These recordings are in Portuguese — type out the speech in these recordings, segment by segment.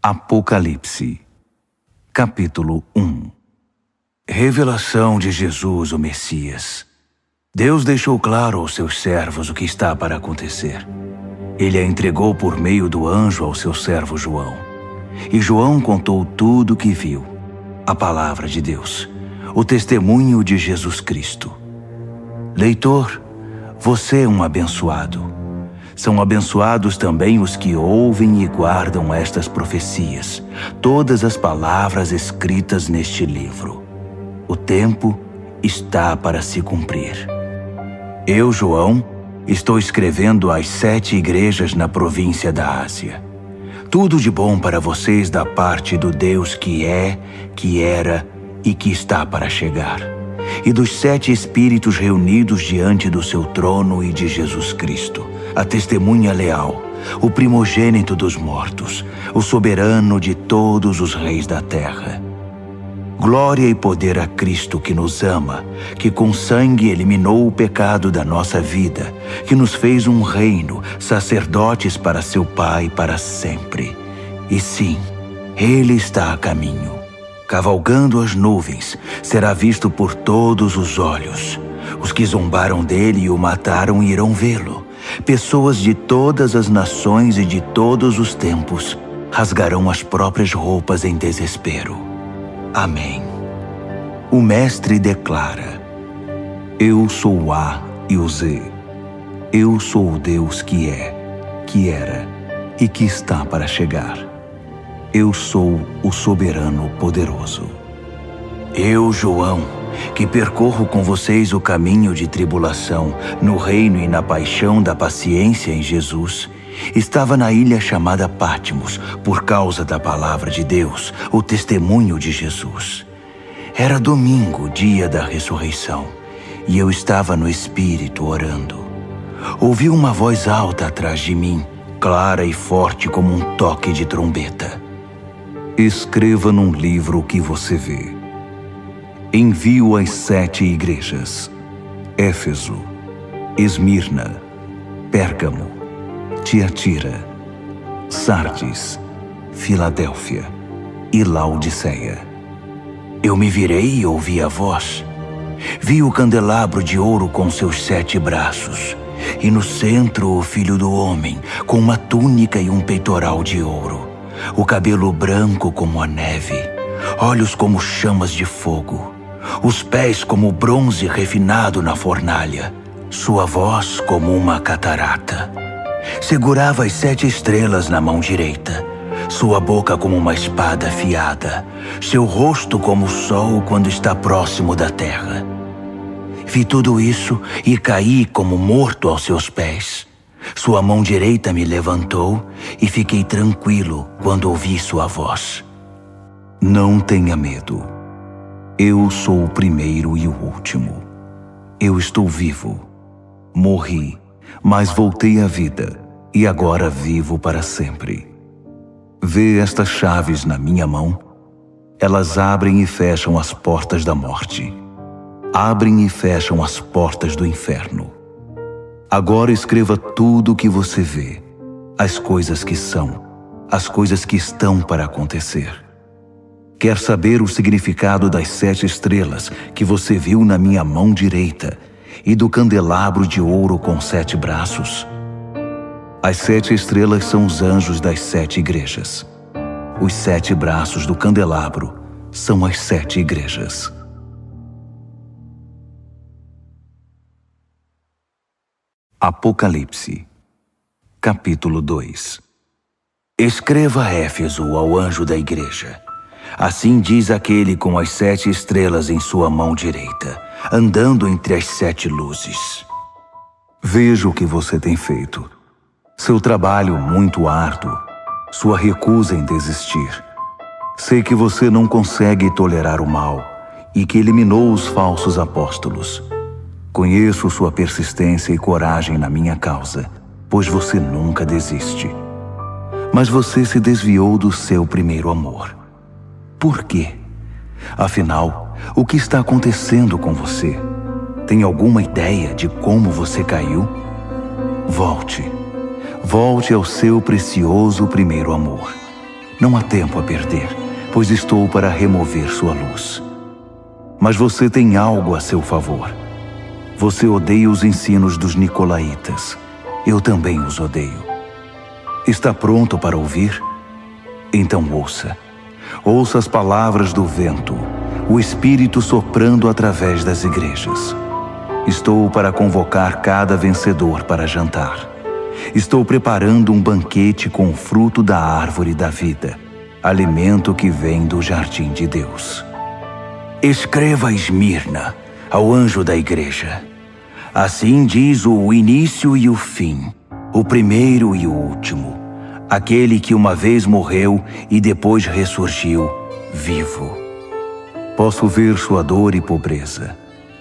Apocalipse, capítulo 1. Revelação de Jesus, o Messias. Deus deixou claro aos seus servos o que está para acontecer. Ele a entregou por meio do anjo ao seu servo João. E João contou tudo o que viu, a palavra de Deus, o testemunho de Jesus Cristo. Leitor, você é um abençoado. São abençoados também os que ouvem e guardam estas profecias, todas as palavras escritas neste livro. O tempo está para se cumprir. Eu, João, estou escrevendo às 7 igrejas na província da Ásia. Tudo de bom para vocês da parte do Deus que é, que era e que está para chegar, e dos 7 espíritos reunidos diante do seu trono e de Jesus Cristo, a testemunha leal, o primogênito dos mortos, o soberano de todos os reis da terra. Glória e poder a Cristo que nos ama, que com sangue eliminou o pecado da nossa vida, que nos fez um reino, sacerdotes para seu Pai para sempre. E sim, Ele está a caminho. Cavalgando as nuvens, será visto por todos os olhos. Os que zombaram dele e o mataram irão vê-lo. Pessoas de todas as nações e de todos os tempos rasgarão as próprias roupas em desespero. Amém. O Mestre declara: Eu sou o A e o Z. Eu sou o Deus que é, que era e que está para chegar. Eu sou o soberano poderoso. Eu, João, que percorro com vocês o caminho de tribulação, no reino e na paixão da paciência em Jesus, estava na ilha chamada Patmos, por causa da palavra de Deus, o testemunho de Jesus. Era domingo, dia da ressurreição, e eu estava no Espírito orando. Ouvi uma voz alta atrás de mim, clara e forte como um toque de trombeta. Escreva num livro o que você vê. Envio às 7 igrejas: Éfeso, Esmirna, Pérgamo, Tiatira, Sardes, Filadélfia e Laodiceia. Eu me virei e ouvi a voz. Vi o candelabro de ouro com seus 7 braços, e no centro o Filho do Homem, com uma túnica e um peitoral de ouro, o cabelo branco como a neve, olhos como chamas de fogo, os pés como bronze refinado na fornalha, sua voz como uma catarata. Segurava as 7 estrelas na mão direita, sua boca como uma espada afiada, seu rosto como o sol quando está próximo da terra. Vi tudo isso e caí como morto aos seus pés. Sua mão direita me levantou e fiquei tranquilo quando ouvi sua voz. Não tenha medo. Eu sou o primeiro e o último. Eu estou vivo. Morri, mas voltei à vida e agora vivo para sempre. Vê estas chaves na minha mão? Elas abrem e fecham as portas da morte. Abrem e fecham as portas do inferno. Agora escreva tudo o que você vê, as coisas que são, as coisas que estão para acontecer. Quer saber o significado das 7 estrelas que você viu na minha mão direita e do candelabro de ouro com 7 braços? As 7 estrelas são os anjos das 7 igrejas. Os 7 braços do candelabro são as 7 igrejas. Apocalipse, capítulo 2. Escreva a Éfeso, ao anjo da igreja. Assim diz aquele com as 7 estrelas em sua mão direita, andando entre as 7 luzes. Vejo o que você tem feito. Seu trabalho muito árduo, sua recusa em desistir. Sei que você não consegue tolerar o mal e que eliminou os falsos apóstolos. Conheço sua persistência e coragem na minha causa, pois você nunca desiste. Mas você se desviou do seu primeiro amor. Por quê? Afinal, o que está acontecendo com você? Tem alguma ideia de como você caiu? Volte. Volte ao seu precioso primeiro amor. Não há tempo a perder, pois estou para remover sua luz. Mas você tem algo a seu favor. Você odeia os ensinos dos nicolaítas. Eu também os odeio. Está pronto para ouvir? Então ouça. Ouça as palavras do vento, o Espírito soprando através das igrejas. Estou para convocar cada vencedor para jantar. Estou preparando um banquete com o fruto da árvore da vida, alimento que vem do jardim de Deus. Escreva a Esmirna, ao anjo da igreja. Assim diz o início e o fim, o primeiro e o último, aquele que uma vez morreu e depois ressurgiu, vivo. Posso ver sua dor e pobreza,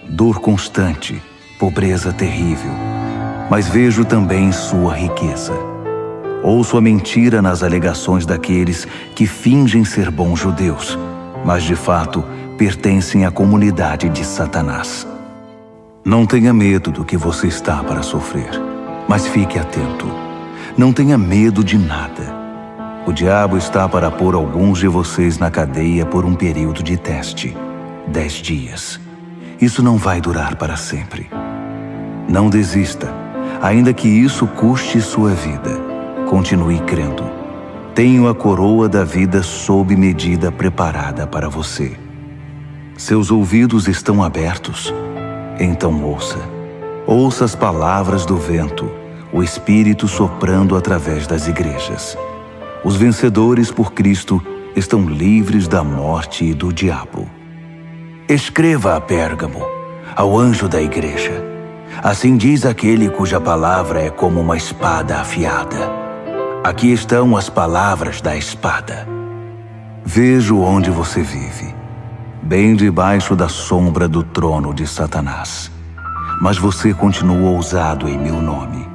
dor constante, pobreza terrível, mas vejo também sua riqueza. Ouço a mentira nas alegações daqueles que fingem ser bons judeus, mas de fato pertencem à comunidade de Satanás. Não tenha medo do que você está para sofrer, mas fique atento. Não tenha medo de nada. O diabo está para pôr alguns de vocês na cadeia por um período de teste, 10 dias. Isso não vai durar para sempre. Não desista, ainda que isso custe sua vida. Continue crendo. Tenho a coroa da vida sob medida preparada para você. Seus ouvidos estão abertos? Então ouça. Ouça as palavras do vento, o Espírito soprando através das igrejas. Os vencedores por Cristo estão livres da morte e do diabo. Escreva a Pérgamo, ao anjo da igreja. Assim diz aquele cuja palavra é como uma espada afiada. Aqui estão as palavras da espada. Vejo onde você vive, bem debaixo da sombra do trono de Satanás. Mas você continua ousado em meu nome.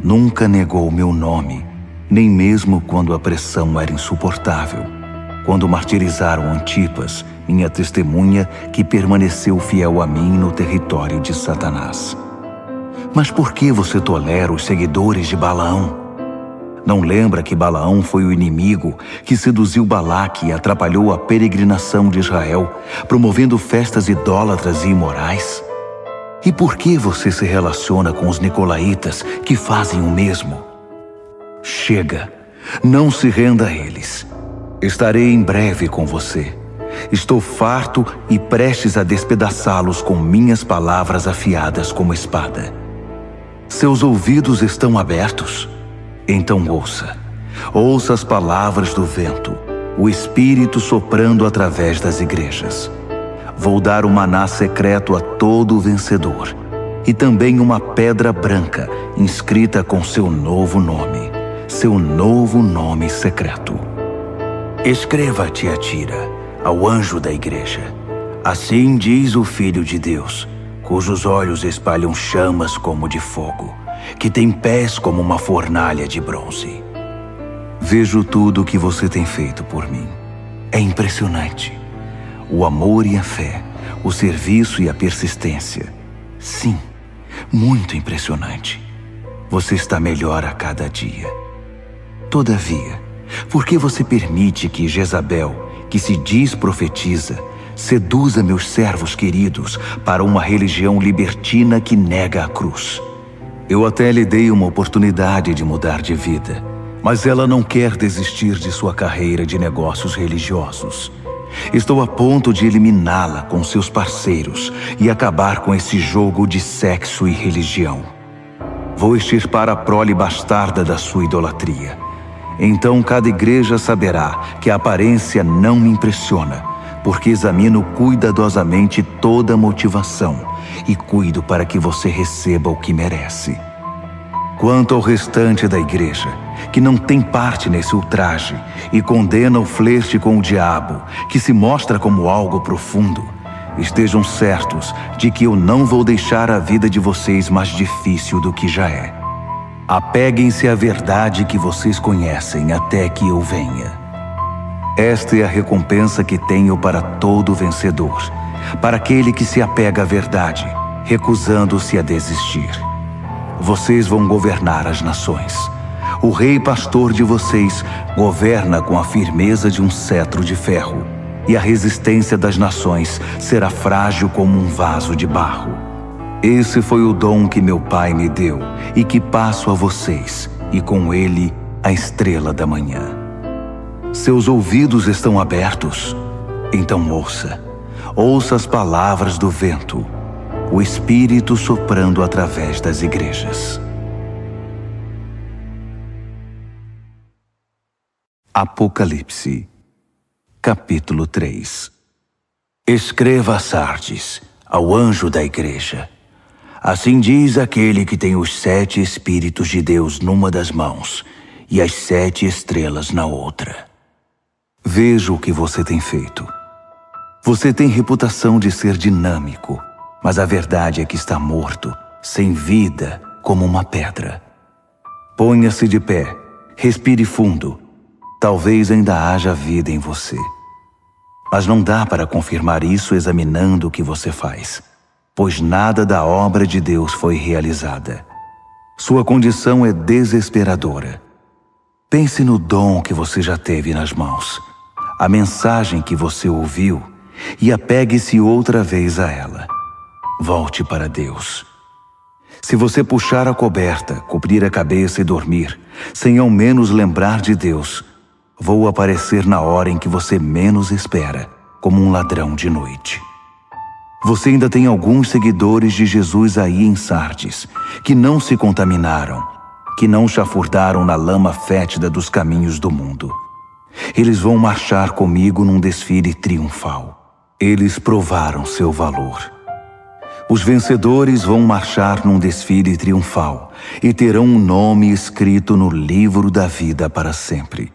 Nunca negou meu nome, nem mesmo quando a pressão era insuportável. Quando martirizaram Antipas, minha testemunha, que permaneceu fiel a mim no território de Satanás. Mas por que você tolera os seguidores de Balaão? Não lembra que Balaão foi o inimigo que seduziu Balaque e atrapalhou a peregrinação de Israel, promovendo festas idólatras e imorais? E por que você se relaciona com os nicolaítas que fazem o mesmo? Chega, não se renda a eles. Estarei em breve com você. Estou farto e prestes a despedaçá-los com minhas palavras afiadas como espada. Seus ouvidos estão abertos? Então ouça. Ouça as palavras do vento, o Espírito soprando através das igrejas. Vou dar o maná secreto a todo vencedor, e também uma pedra branca inscrita com seu novo nome secreto. Escreva a Tiatira, ao anjo da igreja. Assim diz o Filho de Deus, cujos olhos espalham chamas como de fogo, que tem pés como uma fornalha de bronze. Vejo tudo o que você tem feito por mim. É impressionante. O amor e a fé, o serviço e a persistência. Sim, muito impressionante. Você está melhor a cada dia. Todavia, por que você permite que Jezabel, que se diz profetiza, seduza meus servos queridos para uma religião libertina que nega a cruz? Eu até lhe dei uma oportunidade de mudar de vida, mas ela não quer desistir de sua carreira de negócios religiosos. Estou a ponto de eliminá-la com seus parceiros e acabar com esse jogo de sexo e religião. Vou extirpar a prole bastarda da sua idolatria. Então cada igreja saberá que a aparência não me impressiona, porque examino cuidadosamente toda a motivação e cuido para que você receba o que merece. Quanto ao restante da igreja, que não tem parte nesse ultraje e condena o flerte com o diabo, que se mostra como algo profundo, estejam certos de que eu não vou deixar a vida de vocês mais difícil do que já é. Apeguem-se à verdade que vocês conhecem até que eu venha. Esta é a recompensa que tenho para todo vencedor, para aquele que se apega à verdade, recusando-se a desistir. Vocês vão governar as nações. O rei pastor de vocês governa com a firmeza de um cetro de ferro, e a resistência das nações será frágil como um vaso de barro. Esse foi o dom que meu pai me deu e que passo a vocês, e com ele a estrela da manhã. Seus ouvidos estão abertos? Então ouça. Ouça as palavras do vento, o Espírito soprando através das igrejas. Apocalipse, capítulo 3. Escreva a Sardes, ao anjo da igreja. Assim diz aquele que tem os 7 Espíritos de Deus numa das mãos e as 7 estrelas na outra. Veja o que você tem feito. Você tem reputação de ser dinâmico, mas a verdade é que está morto, sem vida, como uma pedra. Ponha-se de pé, respire fundo. Talvez ainda haja vida em você. Mas não dá para confirmar isso examinando o que você faz, pois nada da obra de Deus foi realizada. Sua condição é desesperadora. Pense no dom que você já teve nas mãos, a mensagem que você ouviu, e apegue-se outra vez a ela. Volte para Deus. Se você puxar a coberta, cobrir a cabeça e dormir, sem ao menos lembrar de Deus, vou aparecer na hora em que você menos espera, como um ladrão de noite. Você ainda tem alguns seguidores de Jesus aí em Sardes, que não se contaminaram, que não chafurdaram na lama fétida dos caminhos do mundo. Eles vão marchar comigo num desfile triunfal. Eles provaram seu valor. Os vencedores vão marchar num desfile triunfal e terão um nome escrito no livro da vida para sempre.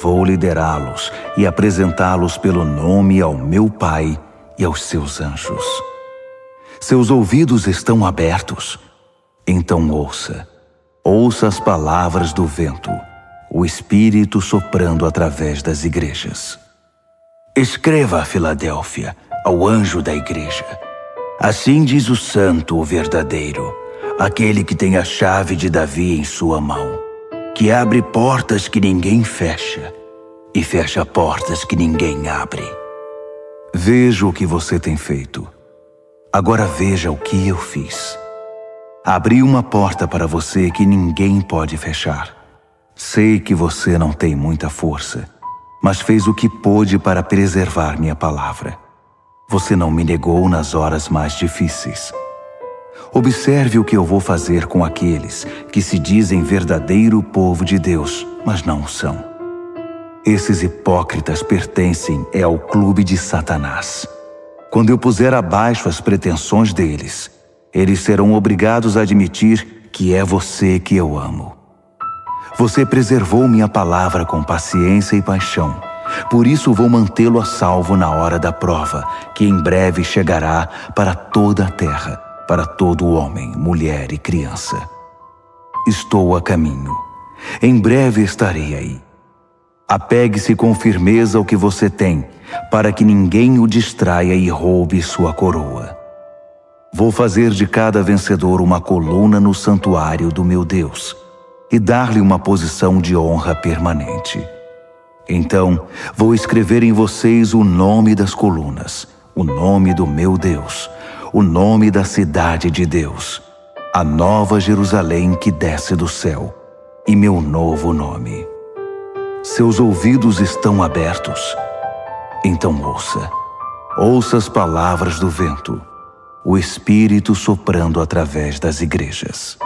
Vou liderá-los e apresentá-los pelo nome ao meu Pai e aos seus anjos. Seus ouvidos estão abertos? Então ouça. Ouça as palavras do vento, o Espírito soprando através das igrejas. Escreva a Filadélfia, ao anjo da igreja. Assim diz o santo, o verdadeiro, aquele que tem a chave de Davi em sua mão, que abre portas que ninguém fecha e fecha portas que ninguém abre. Veja o que você tem feito. Agora veja o que eu fiz. Abri uma porta para você que ninguém pode fechar. Sei que você não tem muita força, mas fez o que pôde para preservar minha palavra. Você não me negou nas horas mais difíceis. Observe o que eu vou fazer com aqueles que se dizem verdadeiro povo de Deus, mas não o são. Esses hipócritas pertencem ao clube de Satanás. Quando eu puser abaixo as pretensões deles, eles serão obrigados a admitir que é você que eu amo. Você preservou minha palavra com paciência e paixão. Por isso vou mantê-lo a salvo na hora da prova, que em breve chegará para toda a terra, para todo homem, mulher e criança. Estou a caminho. Em breve estarei aí. Apegue-se com firmeza ao que você tem, para que ninguém o distraia e roube sua coroa. Vou fazer de cada vencedor uma coluna no santuário do meu Deus e dar-lhe uma posição de honra permanente. Então, vou escrever em vocês o nome das colunas, o nome do meu Deus, o nome da cidade de Deus, a nova Jerusalém que desce do céu, e meu novo nome. Seus ouvidos estão abertos? Então ouça. Ouça as palavras do vento, o Espírito soprando através das igrejas.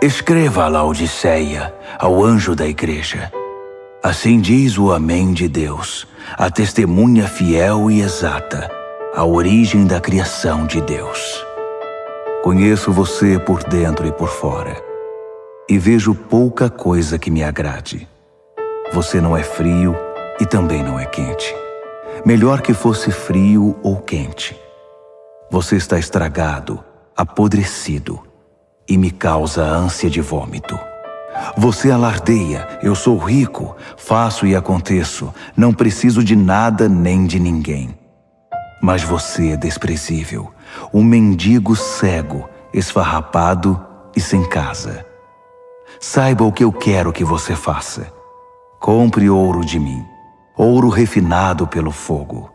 Escreva a Laodiceia, ao anjo da igreja. Assim diz o Amém de Deus, a testemunha fiel e exata, a origem da criação de Deus. Conheço você por dentro e por fora, e vejo pouca coisa que me agrade. Você não é frio e também não é quente. Melhor que fosse frio ou quente. Você está estragado, apodrecido, e me causa ânsia de vômito. Você alardeia, eu sou rico, faço e aconteço, não preciso de nada nem de ninguém. Mas você é desprezível, um mendigo cego, esfarrapado e sem casa. Saiba o que eu quero que você faça. Compre ouro de mim, ouro refinado pelo fogo.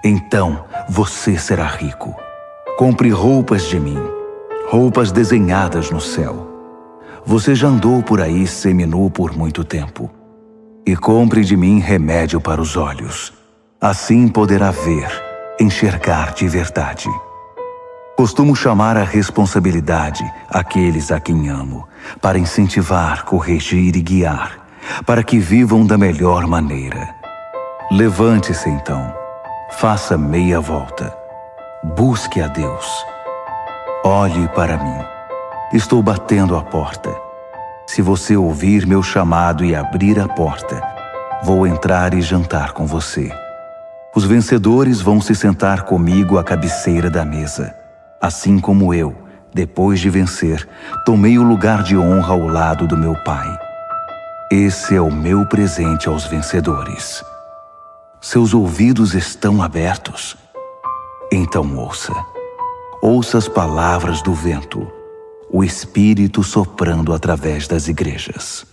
Então você será rico. Compre roupas de mim, roupas desenhadas no céu. Você já andou por aí seminu por muito tempo. E compre de mim remédio para os olhos. Assim poderá ver, enxergar de verdade. Costumo chamar à responsabilidade aqueles a quem amo, para incentivar, corrigir e guiar, para que vivam da melhor maneira. Levante-se então, faça meia volta, busque a Deus. Olhe para mim, estou batendo a porta. Se você ouvir meu chamado e abrir a porta, vou entrar e jantar com você. Os vencedores vão se sentar comigo à cabeceira da mesa, assim como eu, depois de vencer, tomei o lugar de honra ao lado do meu Pai. Esse é o meu presente aos vencedores. Seus ouvidos estão abertos? Então ouça. Ouça as palavras do vento, o Espírito soprando através das igrejas.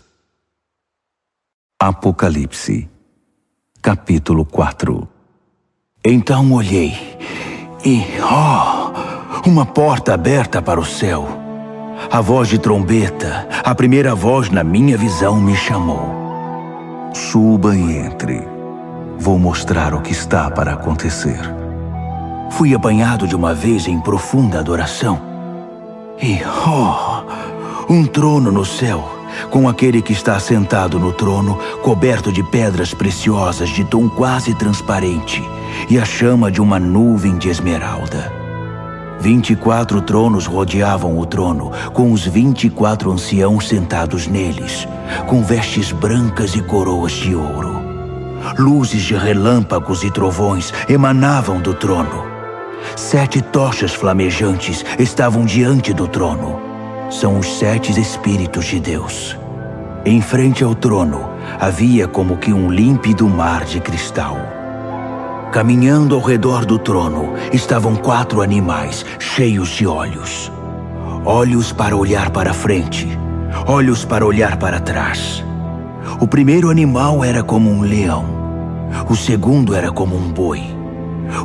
Apocalipse, capítulo 4. Então olhei e, uma porta aberta para o céu. A voz de trombeta, a primeira voz na minha visão me chamou. Suba e entre. Vou mostrar o que está para acontecer. Fui apanhado de uma vez em profunda adoração. E, um trono no céu, com aquele que está sentado no trono, coberto de pedras preciosas de tom quase transparente, e a chama de uma nuvem de esmeralda. 24 tronos rodeavam o trono, com os 24 anciãos sentados neles, com vestes brancas e coroas de ouro. Luzes de relâmpagos e trovões emanavam do trono. 7 tochas flamejantes estavam diante do trono. São os 7 Espíritos de Deus. Em frente ao trono havia como que um límpido mar de cristal. Caminhando ao redor do trono estavam 4 animais cheios de olhos. Olhos para olhar para frente, olhos para olhar para trás. O primeiro animal era como um leão. O segundo era como um boi.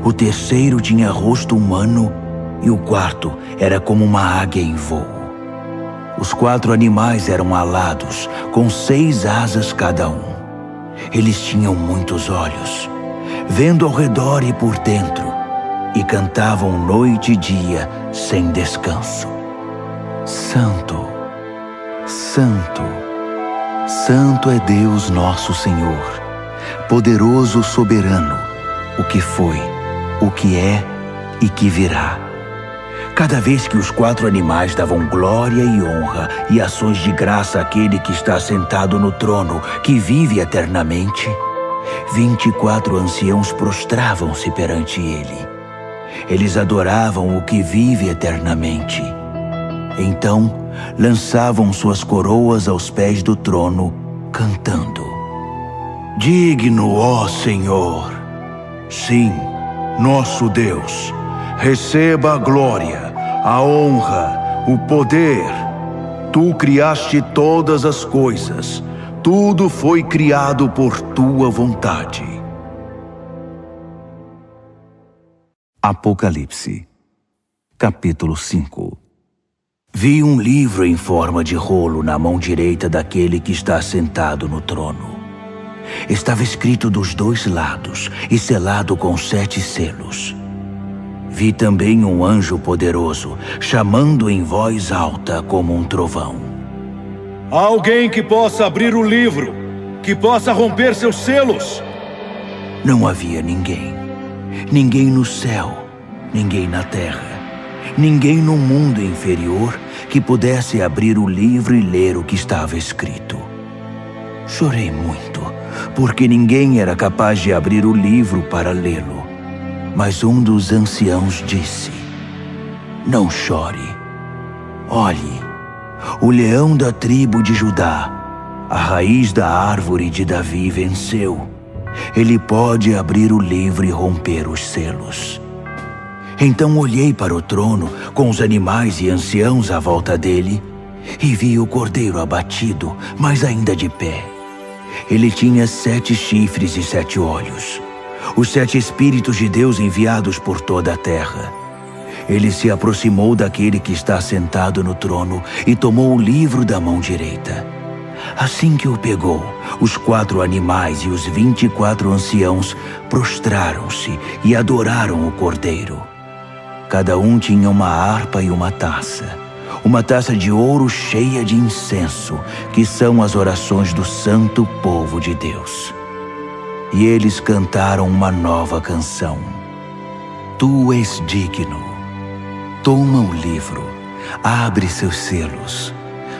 O terceiro tinha rosto humano e o quarto era como uma águia em voo. Os 4 animais eram alados, com 6 asas cada um. Eles tinham muitos olhos, vendo ao redor e por dentro, e cantavam noite e dia sem descanso. Santo, Santo, Santo é Deus nosso Senhor, poderoso soberano, o que foi, o que é e que virá. Cada vez que os 4 animais davam glória e honra e ações de graça àquele que está sentado no trono, que vive eternamente, 24 anciãos prostravam-se perante ele. Eles adoravam o que vive eternamente. Então, lançavam suas coroas aos pés do trono, cantando: Digno, ó Senhor! Sim, nosso Deus, receba a glória, a honra, o poder. Tu criaste todas as coisas. Tudo foi criado por tua vontade. Apocalipse, capítulo 5. Vi um livro em forma de rolo na mão direita daquele que está sentado no trono. Estava escrito dos 2 lados e selado com 7 selos. Vi também um anjo poderoso, chamando em voz alta como um trovão. Há alguém que possa abrir o livro, que possa romper seus selos? Não havia ninguém. Ninguém no céu, ninguém na terra, ninguém no mundo inferior que pudesse abrir o livro e ler o que estava escrito. Chorei muito, porque ninguém era capaz de abrir o livro para lê-lo. Mas um dos anciãos disse: Não chore. Olhe, o leão da tribo de Judá, a raiz da árvore de Davi, venceu. Ele pode abrir o livro e romper os selos. Então olhei para o trono, com os animais e anciãos à volta dele, e vi o cordeiro abatido, mas ainda de pé. Ele tinha 7 chifres e 7 olhos, os 7 Espíritos de Deus enviados por toda a terra. Ele se aproximou daquele que está sentado no trono e tomou o livro da mão direita. Assim que o pegou, os 4 animais e os 24 anciãos prostraram-se e adoraram o cordeiro. Cada um tinha uma harpa e uma taça de ouro cheia de incenso, que são as orações do santo povo de Deus. E eles cantaram uma nova canção. Tu és digno. Toma o livro, abre seus selos.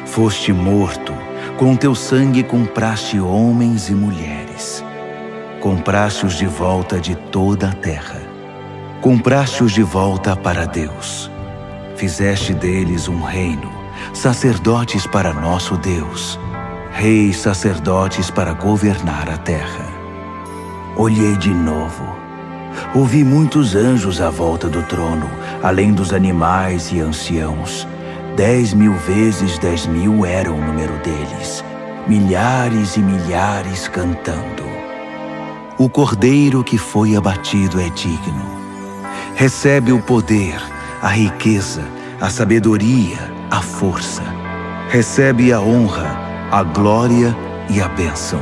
Foste morto, com teu sangue compraste homens e mulheres. Compraste-os de volta de toda a terra. Compraste-os de volta para Deus. Fizeste deles um reino, sacerdotes para nosso Deus, reis sacerdotes para governar a terra. Olhei de novo. Ouvi muitos anjos à volta do trono, além dos animais e anciãos. 10.000 vezes 10.000 era o número deles, milhares e milhares cantando. O cordeiro que foi abatido é digno. Recebe o poder, a riqueza, a sabedoria, a força. Recebe a honra, a glória e a bênção.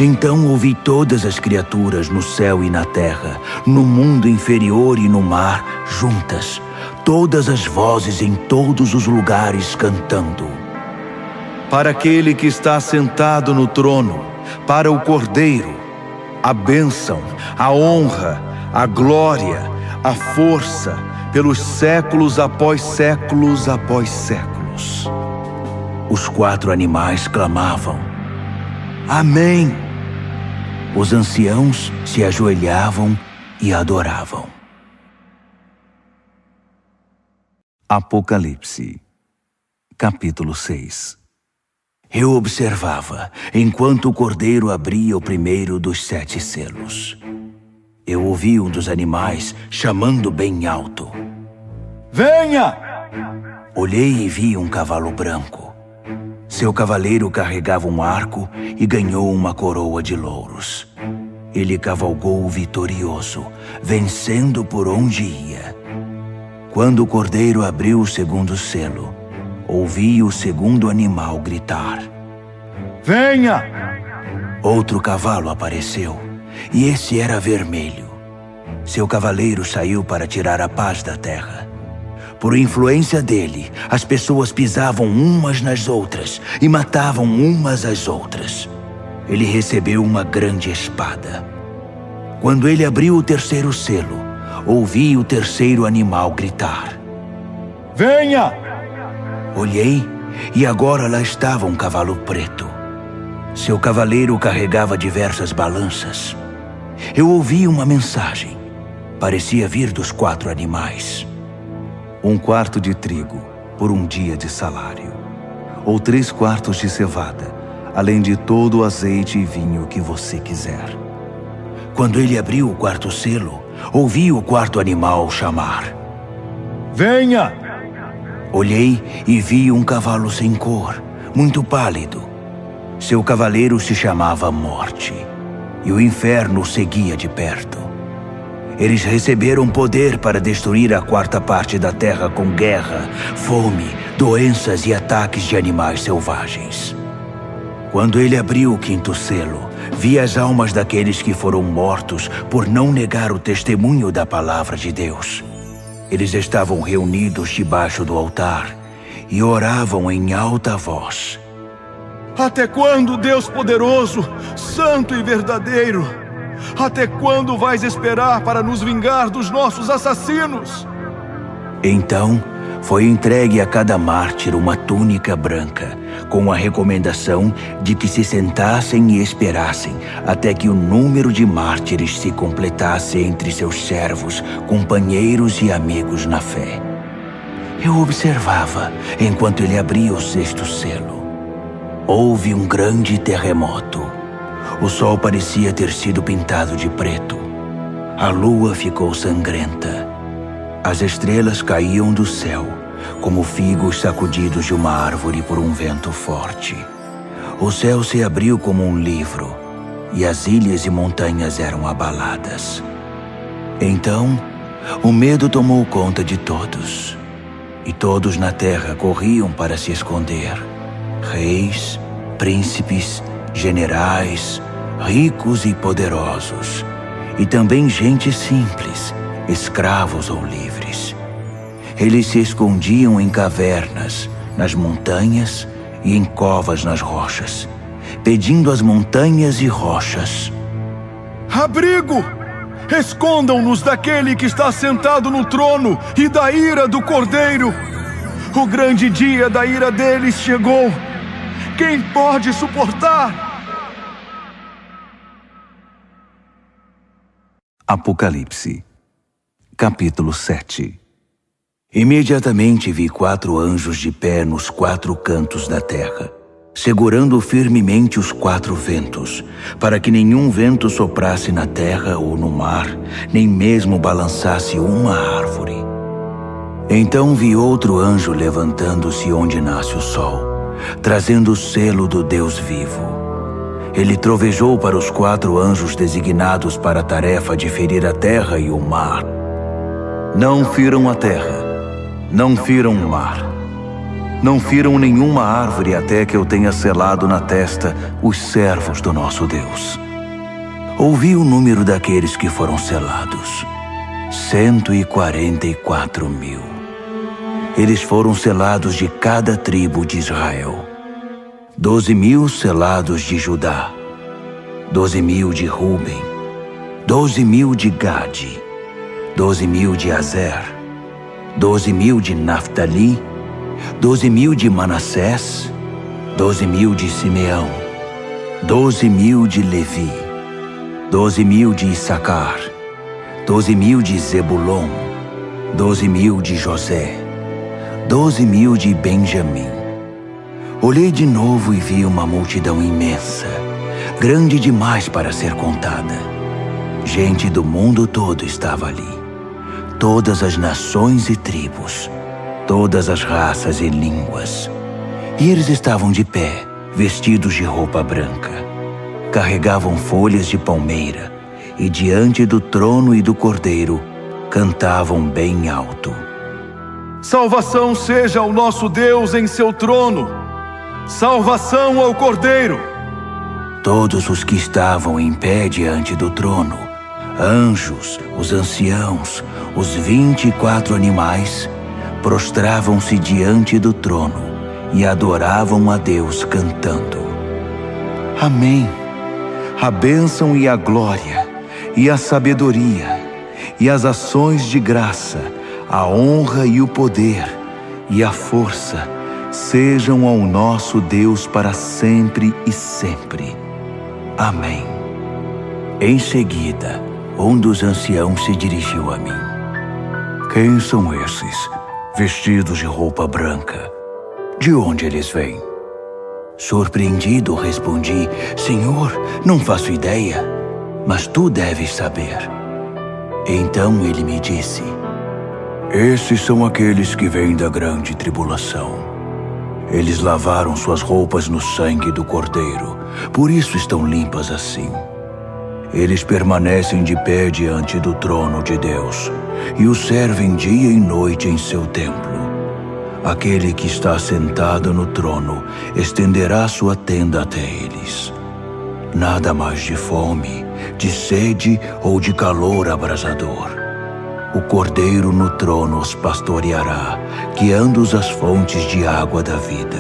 Então ouvi todas as criaturas no céu e na terra, no mundo inferior e no mar, juntas, todas as vozes em todos os lugares cantando. Para aquele que está sentado no trono, para o Cordeiro, a bênção, a honra, a glória, a força, pelos séculos após séculos após séculos. Os 4 animais clamavam: Amém! Os anciãos se ajoelhavam e adoravam. Apocalipse, capítulo 6. Eu observava, enquanto o cordeiro abria o primeiro dos 7 selos. Eu ouvi um dos animais chamando bem alto: Venha! Olhei e vi um cavalo branco. Seu cavaleiro carregava um arco e ganhou uma coroa de louros. Ele cavalgou vitorioso, vencendo por onde ia. Quando o cordeiro abriu o segundo selo, ouvi o segundo animal gritar: Venha! Outro cavalo apareceu, e esse era vermelho. Seu cavaleiro saiu para tirar a paz da terra. Por influência dele, as pessoas pisavam umas nas outras e matavam umas às outras. Ele recebeu uma grande espada. Quando ele abriu o terceiro selo, ouvi o terceiro animal gritar: Venha! Olhei e agora lá estava um cavalo preto. Seu cavaleiro carregava diversas balanças. Eu ouvi uma mensagem. Parecia vir dos 4 animais. 1 quarto de trigo por um dia de salário, ou 3 quartos de cevada, além de todo o azeite e vinho que você quiser. Quando ele abriu o 4º selo, ouvi o 4º animal chamar: Venha! Olhei e vi um cavalo sem cor, muito pálido. Seu cavaleiro se chamava Morte, e o inferno o seguia de perto. Eles receberam poder para destruir a 4ª parte da terra com guerra, fome, doenças e ataques de animais selvagens. Quando ele abriu o 5º selo, vi as almas daqueles que foram mortos por não negar o testemunho da palavra de Deus. Eles estavam reunidos debaixo do altar e oravam em alta voz: Até quando, Deus poderoso, santo e verdadeiro? Até quando vais esperar para nos vingar dos nossos assassinos? Então, foi entregue a cada mártir uma túnica branca, com a recomendação de que se sentassem e esperassem até que o número de mártires se completasse entre seus servos, companheiros e amigos na fé. Eu observava enquanto ele abria o 6º selo. Houve um grande terremoto. O sol parecia ter sido pintado de preto. A lua ficou sangrenta. As estrelas caíam do céu, como figos sacudidos de uma árvore por um vento forte. O céu se abriu como um livro, e as ilhas e montanhas eram abaladas. Então, o medo tomou conta de todos, e todos na terra corriam para se esconder. Reis, príncipes, generais, ricos e poderosos, e também gente simples, escravos ou livres. Eles se escondiam em cavernas, nas montanhas e em covas nas rochas, pedindo às montanhas e rochas: abrigo! Escondam-nos daquele que está sentado no trono e da ira do Cordeiro. O grande dia da ira deles chegou. Quem pode suportar? Apocalipse, capítulo 7. Imediatamente vi 4 anjos de pé nos 4 cantos da terra, segurando firmemente os 4 ventos, para que nenhum vento soprasse na terra ou no mar, nem mesmo balançasse uma árvore. Então vi outro anjo levantando-se onde nasce o sol, trazendo o selo do Deus vivo. Ele trovejou para os 4 anjos designados para a tarefa de ferir a terra e o mar. Não firam a terra, não firam o mar, não firam nenhuma árvore até que eu tenha selado na testa os servos do nosso Deus. Ouvi o número daqueles que foram selados: 144.000. Eles foram selados de cada tribo de Israel. 12.000 selados de Judá, 12.000 de Ruben, 12.000 de Gade, 12.000 de Azer, 12.000 de Naftali, 12.000 de Manassés, 12.000 de Simeão, 12.000 de Levi, 12.000 de Issacar, 12.000 de Zebulon, 12.000 de José, 12.000 de Benjamim. Olhei de novo e vi uma multidão imensa, grande demais para ser contada. Gente do mundo todo estava ali. Todas as nações e tribos, todas as raças e línguas. E eles estavam de pé, vestidos de roupa branca. Carregavam folhas de palmeira e diante do trono e do Cordeiro cantavam bem alto: salvação seja ao nosso Deus em seu trono. Salvação ao Cordeiro! Todos os que estavam em pé diante do trono, anjos, os anciãos, os 24 animais, prostravam-se diante do trono e adoravam a Deus cantando: Amém! A bênção e a glória, e a sabedoria, e as ações de graça, a honra e o poder, e a força, sejam ao nosso Deus para sempre e sempre. Amém. Em seguida, um dos anciãos se dirigiu a mim: quem são esses, vestidos de roupa branca? De onde eles vêm? Surpreendido, respondi: Senhor, não faço ideia, mas tu deves saber. Então ele me disse: esses são aqueles que vêm da grande tribulação. Eles lavaram suas roupas no sangue do Cordeiro, por isso estão limpas assim. Eles permanecem de pé diante do trono de Deus e o servem dia e noite em seu templo. Aquele que está sentado no trono estenderá sua tenda até eles. Nada mais de fome, de sede ou de calor abrasador. O Cordeiro no trono os pastoreará, guiando-os às fontes de água da vida.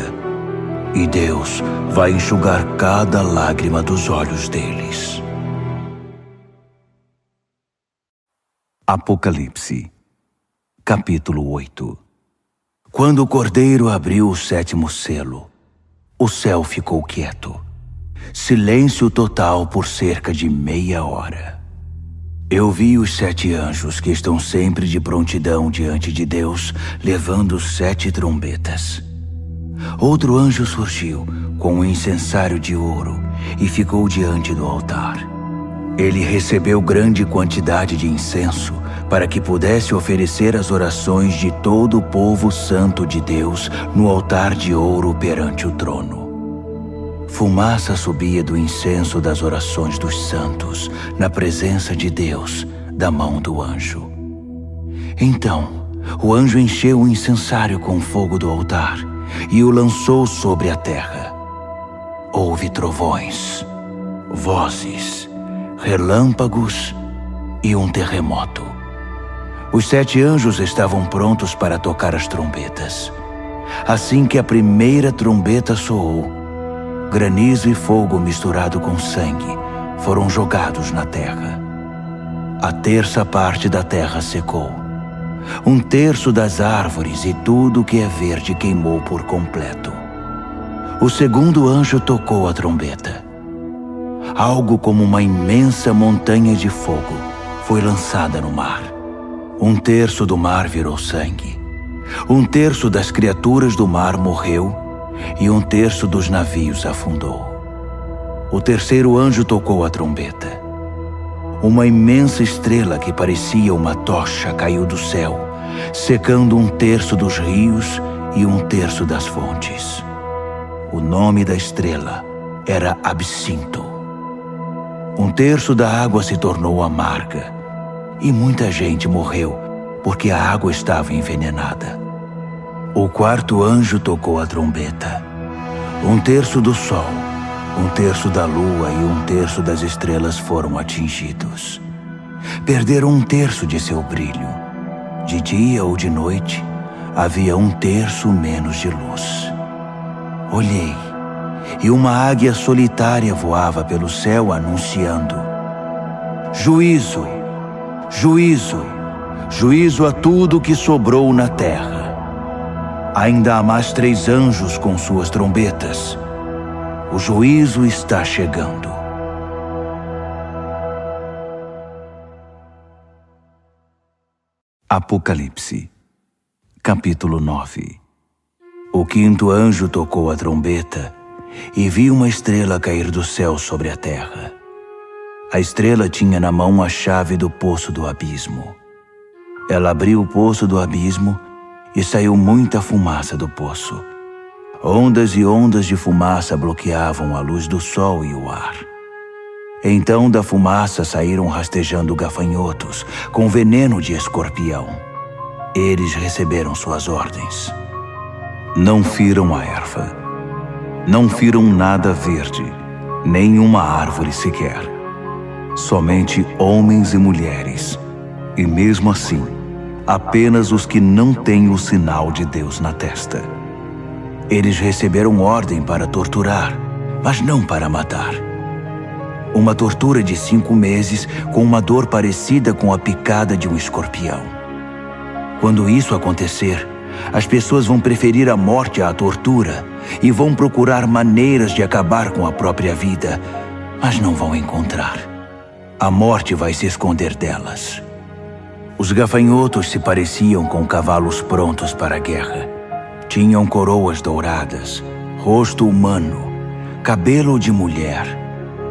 E Deus vai enxugar cada lágrima dos olhos deles. Apocalipse, capítulo 8. Quando o Cordeiro abriu o 7º selo, o céu ficou quieto. Silêncio total por cerca de meia hora. Eu vi os 7 anjos que estão sempre de prontidão diante de Deus, levando 7 trombetas. Outro anjo surgiu com um incensário de ouro e ficou diante do altar. Ele recebeu grande quantidade de incenso para que pudesse oferecer as orações de todo o povo santo de Deus no altar de ouro perante o trono. Fumaça subia do incenso das orações dos santos na presença de Deus, da mão do anjo. Então, o anjo encheu o incensário com fogo do altar e o lançou sobre a terra. Houve trovões, vozes, relâmpagos e um terremoto. Os 7 anjos estavam prontos para tocar as trombetas. Assim que a primeira trombeta soou, granizo e fogo misturado com sangue foram jogados na terra. A terça parte da terra secou. 1/3 das árvores e tudo que é verde queimou por completo. O segundo anjo tocou a trombeta. Algo como uma imensa montanha de fogo foi lançada no mar. 1/3 do mar virou sangue. 1/3 das criaturas do mar morreu e 1/3 dos navios afundou. O terceiro anjo tocou a trombeta. Uma imensa estrela que parecia uma tocha caiu do céu, secando 1/3 dos rios e 1/3 das fontes. O nome da estrela era Absinto. 1/3 da água se tornou amarga e muita gente morreu porque a água estava envenenada. O quarto anjo tocou a trombeta. 1/3 do sol, 1/3 da lua e 1/3 das estrelas foram atingidos. Perderam 1/3 de seu brilho. De dia ou de noite, havia 1/3 menos de luz. Olhei, e uma águia solitária voava pelo céu anunciando: Juízo, juízo, juízo a tudo que sobrou na terra. Ainda há mais 3 anjos com suas trombetas. O juízo está chegando. Apocalipse, capítulo 9. O quinto anjo tocou a trombeta e vi uma estrela cair do céu sobre a terra. A estrela tinha na mão a chave do poço do abismo. Ela abriu o poço do abismo e saiu muita fumaça do poço. Ondas e ondas de fumaça bloqueavam a luz do sol e o ar. Então da fumaça saíram rastejando gafanhotos com veneno de escorpião. Eles receberam suas ordens. Não firam a erva, não firam nada verde, nem uma árvore sequer. Somente homens e mulheres, e mesmo assim, apenas os que não têm o sinal de Deus na testa. Eles receberam ordem para torturar, mas não para matar. Uma tortura de 5 meses com uma dor parecida com a picada de um escorpião. Quando isso acontecer, as pessoas vão preferir a morte à tortura e vão procurar maneiras de acabar com a própria vida, mas não vão encontrar. A morte vai se esconder delas. Os gafanhotos se pareciam com cavalos prontos para a guerra. Tinham coroas douradas, rosto humano, cabelo de mulher,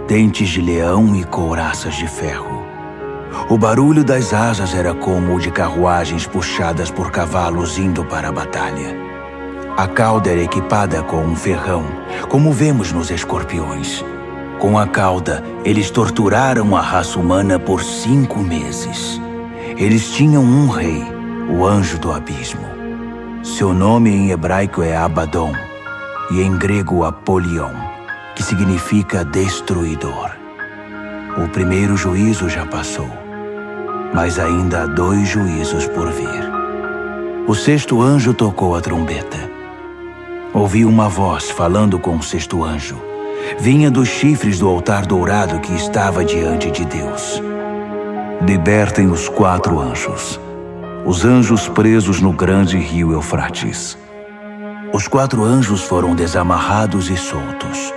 dentes de leão e couraças de ferro. O barulho das asas era como o de carruagens puxadas por cavalos indo para a batalha. A cauda era equipada com um ferrão, como vemos nos escorpiões. Com a cauda, eles torturaram a raça humana por 5 meses. Eles tinham um rei, o anjo do abismo. Seu nome em hebraico é Abaddon e em grego Apolion, que significa destruidor. O primeiro juízo já passou, mas ainda há 2 juízos por vir. O sexto anjo tocou a trombeta. Ouvi uma voz falando com o sexto anjo. Vinha dos chifres do altar dourado que estava diante de Deus. Libertem os 4 anjos, os anjos presos no grande rio Eufrates. Os 4 anjos foram desamarrados e soltos.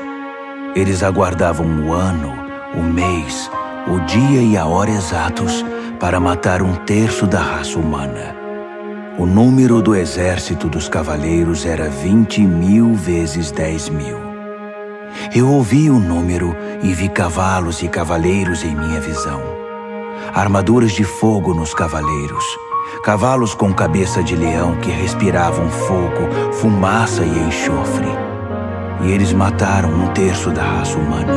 Eles aguardavam o ano, o mês, o dia e a hora exatos para matar 1/3 da raça humana. O número do exército dos cavaleiros era 20.000 vezes 10.000. Eu ouvi o número e vi cavalos e cavaleiros em minha visão. Armaduras de fogo nos cavaleiros, cavalos com cabeça de leão que respiravam fogo, fumaça e enxofre. E eles mataram 1/3 da raça humana.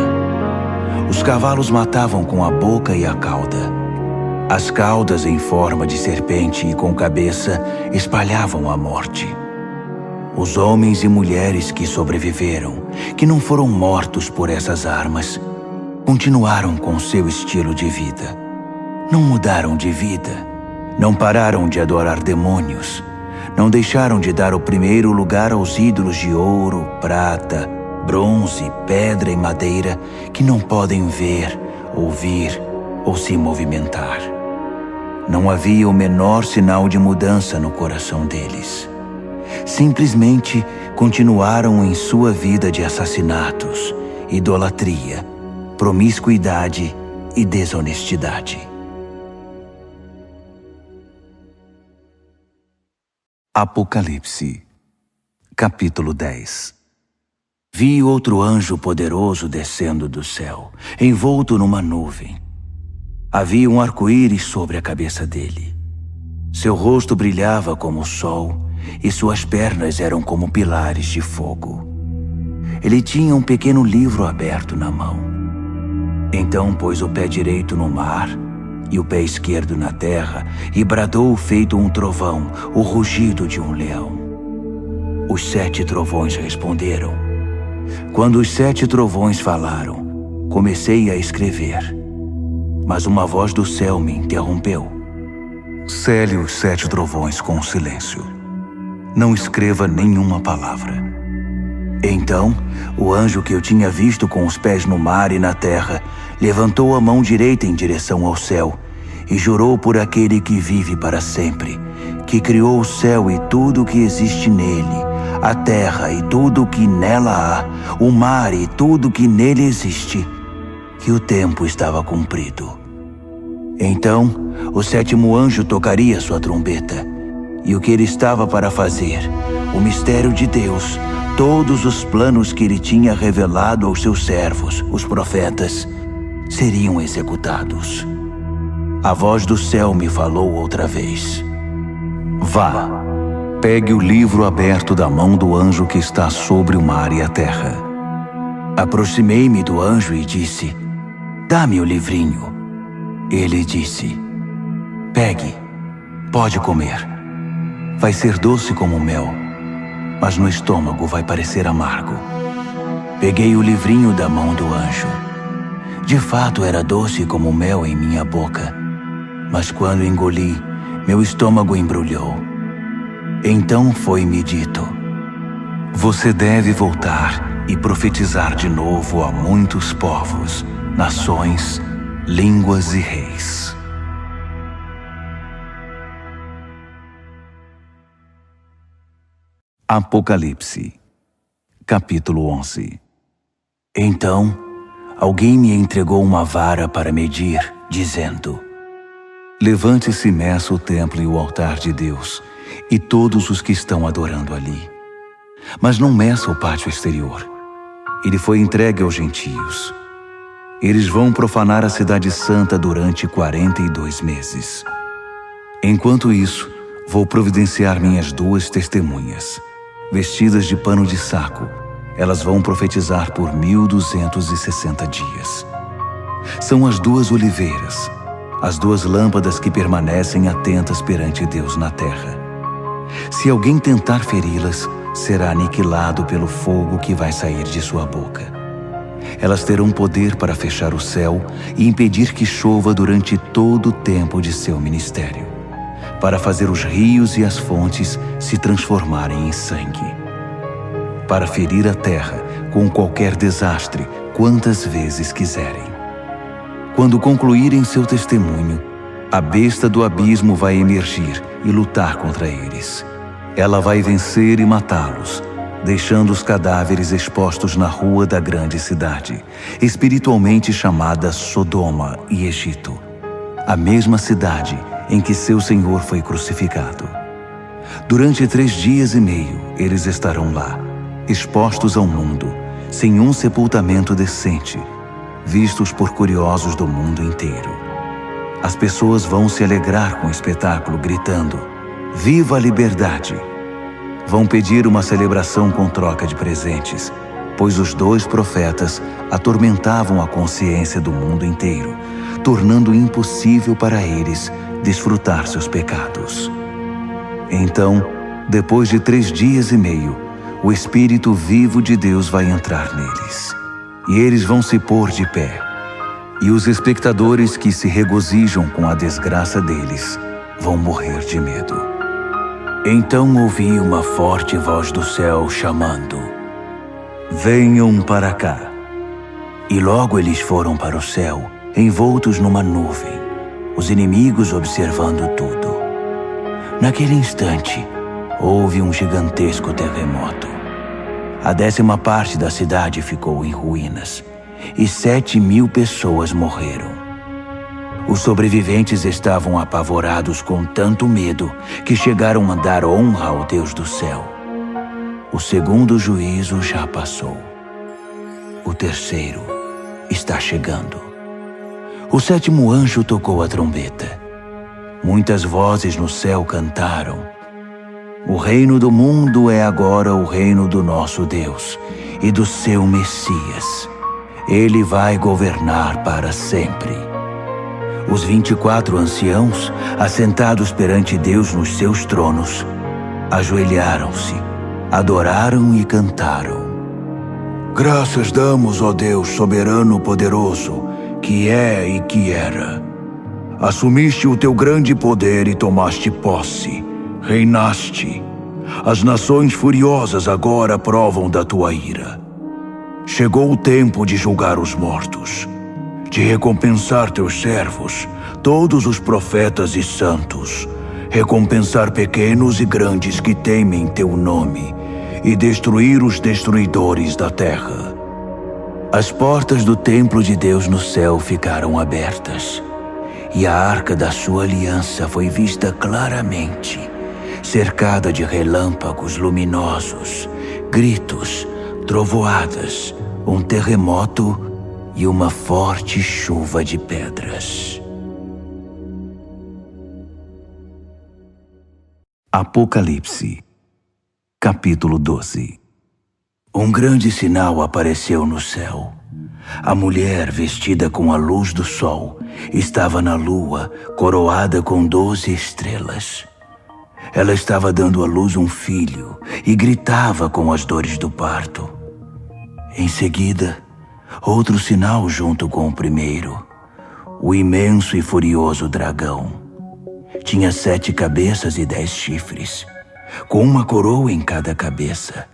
Os cavalos matavam com a boca e a cauda. As caudas em forma de serpente e com cabeça espalhavam a morte. Os homens e mulheres que sobreviveram, que não foram mortos por essas armas, continuaram com seu estilo de vida. Não mudaram de vida, não pararam de adorar demônios, não deixaram de dar o primeiro lugar aos ídolos de ouro, prata, bronze, pedra e madeira que não podem ver, ouvir ou se movimentar. Não havia o menor sinal de mudança no coração deles. Simplesmente continuaram em sua vida de assassinatos, idolatria, promiscuidade e desonestidade. Apocalipse, capítulo 10. Vi outro anjo poderoso descendo do céu, envolto numa nuvem. Havia um arco-íris sobre a cabeça dele. Seu rosto brilhava como o sol e suas pernas eram como pilares de fogo. Ele tinha um pequeno livro aberto na mão. Então pôs o pé direito no mar e o pé esquerdo na terra e bradou feito um trovão, o rugido de um leão. Os 7 trovões responderam. Quando os 7 trovões falaram, comecei a escrever. Mas uma voz do céu me interrompeu. Cele os 7 trovões com silêncio. Não escreva nenhuma palavra. Então, o anjo que eu tinha visto com os pés no mar e na terra, levantou a mão direita em direção ao céu e jurou por aquele que vive para sempre, que criou o céu e tudo o que existe nele, a terra e tudo o que nela há, o mar e tudo o que nele existe, que o tempo estava cumprido. Então, o 7º anjo tocaria sua trombeta, e o que ele estava para fazer, o mistério de Deus, todos os planos que ele tinha revelado aos seus servos, os profetas, seriam executados. A voz do céu me falou outra vez. Vá, pegue o livro aberto da mão do anjo que está sobre o mar e a terra. Aproximei-me do anjo e disse, dá-me o livrinho. Ele disse, pegue, pode comer. Vai ser doce como mel, mas no estômago vai parecer amargo. Peguei o livrinho da mão do anjo. De fato era doce como mel em minha boca, mas quando engoli, meu estômago embrulhou. Então foi-me dito, você deve voltar e profetizar de novo a muitos povos, nações, línguas e reis. Apocalipse, capítulo 11. Então, alguém me entregou uma vara para medir, dizendo, levante-se e meça o templo e o altar de Deus, e todos os que estão adorando ali. Mas não meça o pátio exterior. Ele foi entregue aos gentios. Eles vão profanar a cidade santa durante 42 meses. Enquanto isso, vou providenciar minhas 2 testemunhas. Vestidas de pano de saco, elas vão profetizar por 1260 dias. São as 2 oliveiras, as 2 lâmpadas que permanecem atentas perante Deus na terra. Se alguém tentar feri-las, será aniquilado pelo fogo que vai sair de sua boca. Elas terão poder para fechar o céu e impedir que chova durante todo o tempo de seu ministério, para fazer os rios e as fontes se transformarem em sangue, para ferir a terra com qualquer desastre quantas vezes quiserem. Quando concluírem seu testemunho, a besta do abismo vai emergir e lutar contra eles. Ela vai vencer e matá-los, deixando os cadáveres expostos na rua da grande cidade, espiritualmente chamada Sodoma e Egito, a mesma cidade em que seu Senhor foi crucificado. Durante 3 dias e meio, eles estarão lá, expostos ao mundo, sem um sepultamento decente, vistos por curiosos do mundo inteiro. As pessoas vão se alegrar com o espetáculo, gritando: "Viva a liberdade!" Vão pedir uma celebração com troca de presentes, pois os 2 profetas atormentavam a consciência do mundo inteiro, tornando impossível para eles desfrutar seus pecados. Então, depois de 3 dias e meio, o Espírito vivo de Deus vai entrar neles, e eles vão se pôr de pé. E os espectadores que se regozijam com a desgraça deles vão morrer de medo. Então ouvi uma forte voz do céu chamando: "Venham para cá." E logo eles foram para o céu, envoltos numa nuvem, os inimigos observando tudo. Naquele instante, houve um gigantesco terremoto. A 10ª parte da cidade ficou em ruínas, e 7.000 pessoas morreram. Os sobreviventes estavam apavorados com tanto medo que chegaram a dar honra ao Deus do céu. O 2º juízo já passou. O 3º está chegando. O 7º anjo tocou a trombeta. Muitas vozes no céu cantaram: "O reino do mundo é agora o reino do nosso Deus e do seu Messias. Ele vai governar para sempre." Os 24 anciãos, assentados perante Deus nos seus tronos, ajoelharam-se, adoraram e cantaram: "Graças damos, ó Deus soberano poderoso, que é e que era. Assumiste o teu grande poder e tomaste posse, reinaste. As nações furiosas agora provam da tua ira. Chegou o tempo de julgar os mortos, de recompensar teus servos, todos os profetas e santos, recompensar pequenos e grandes que temem teu nome, e destruir os destruidores da terra." As portas do templo de Deus no céu ficaram abertas, e a arca da sua aliança foi vista claramente, cercada de relâmpagos luminosos, gritos, trovoadas, um terremoto e uma forte chuva de pedras. Apocalipse, capítulo 12. Um grande sinal apareceu no céu. A mulher, vestida com a luz do sol, estava na lua, coroada com 12 estrelas. Ela estava dando à luz um filho e gritava com as dores do parto. Em seguida, outro sinal junto com o primeiro: o imenso e furioso dragão. Tinha 7 cabeças e 10 chifres, com uma coroa em cada cabeça.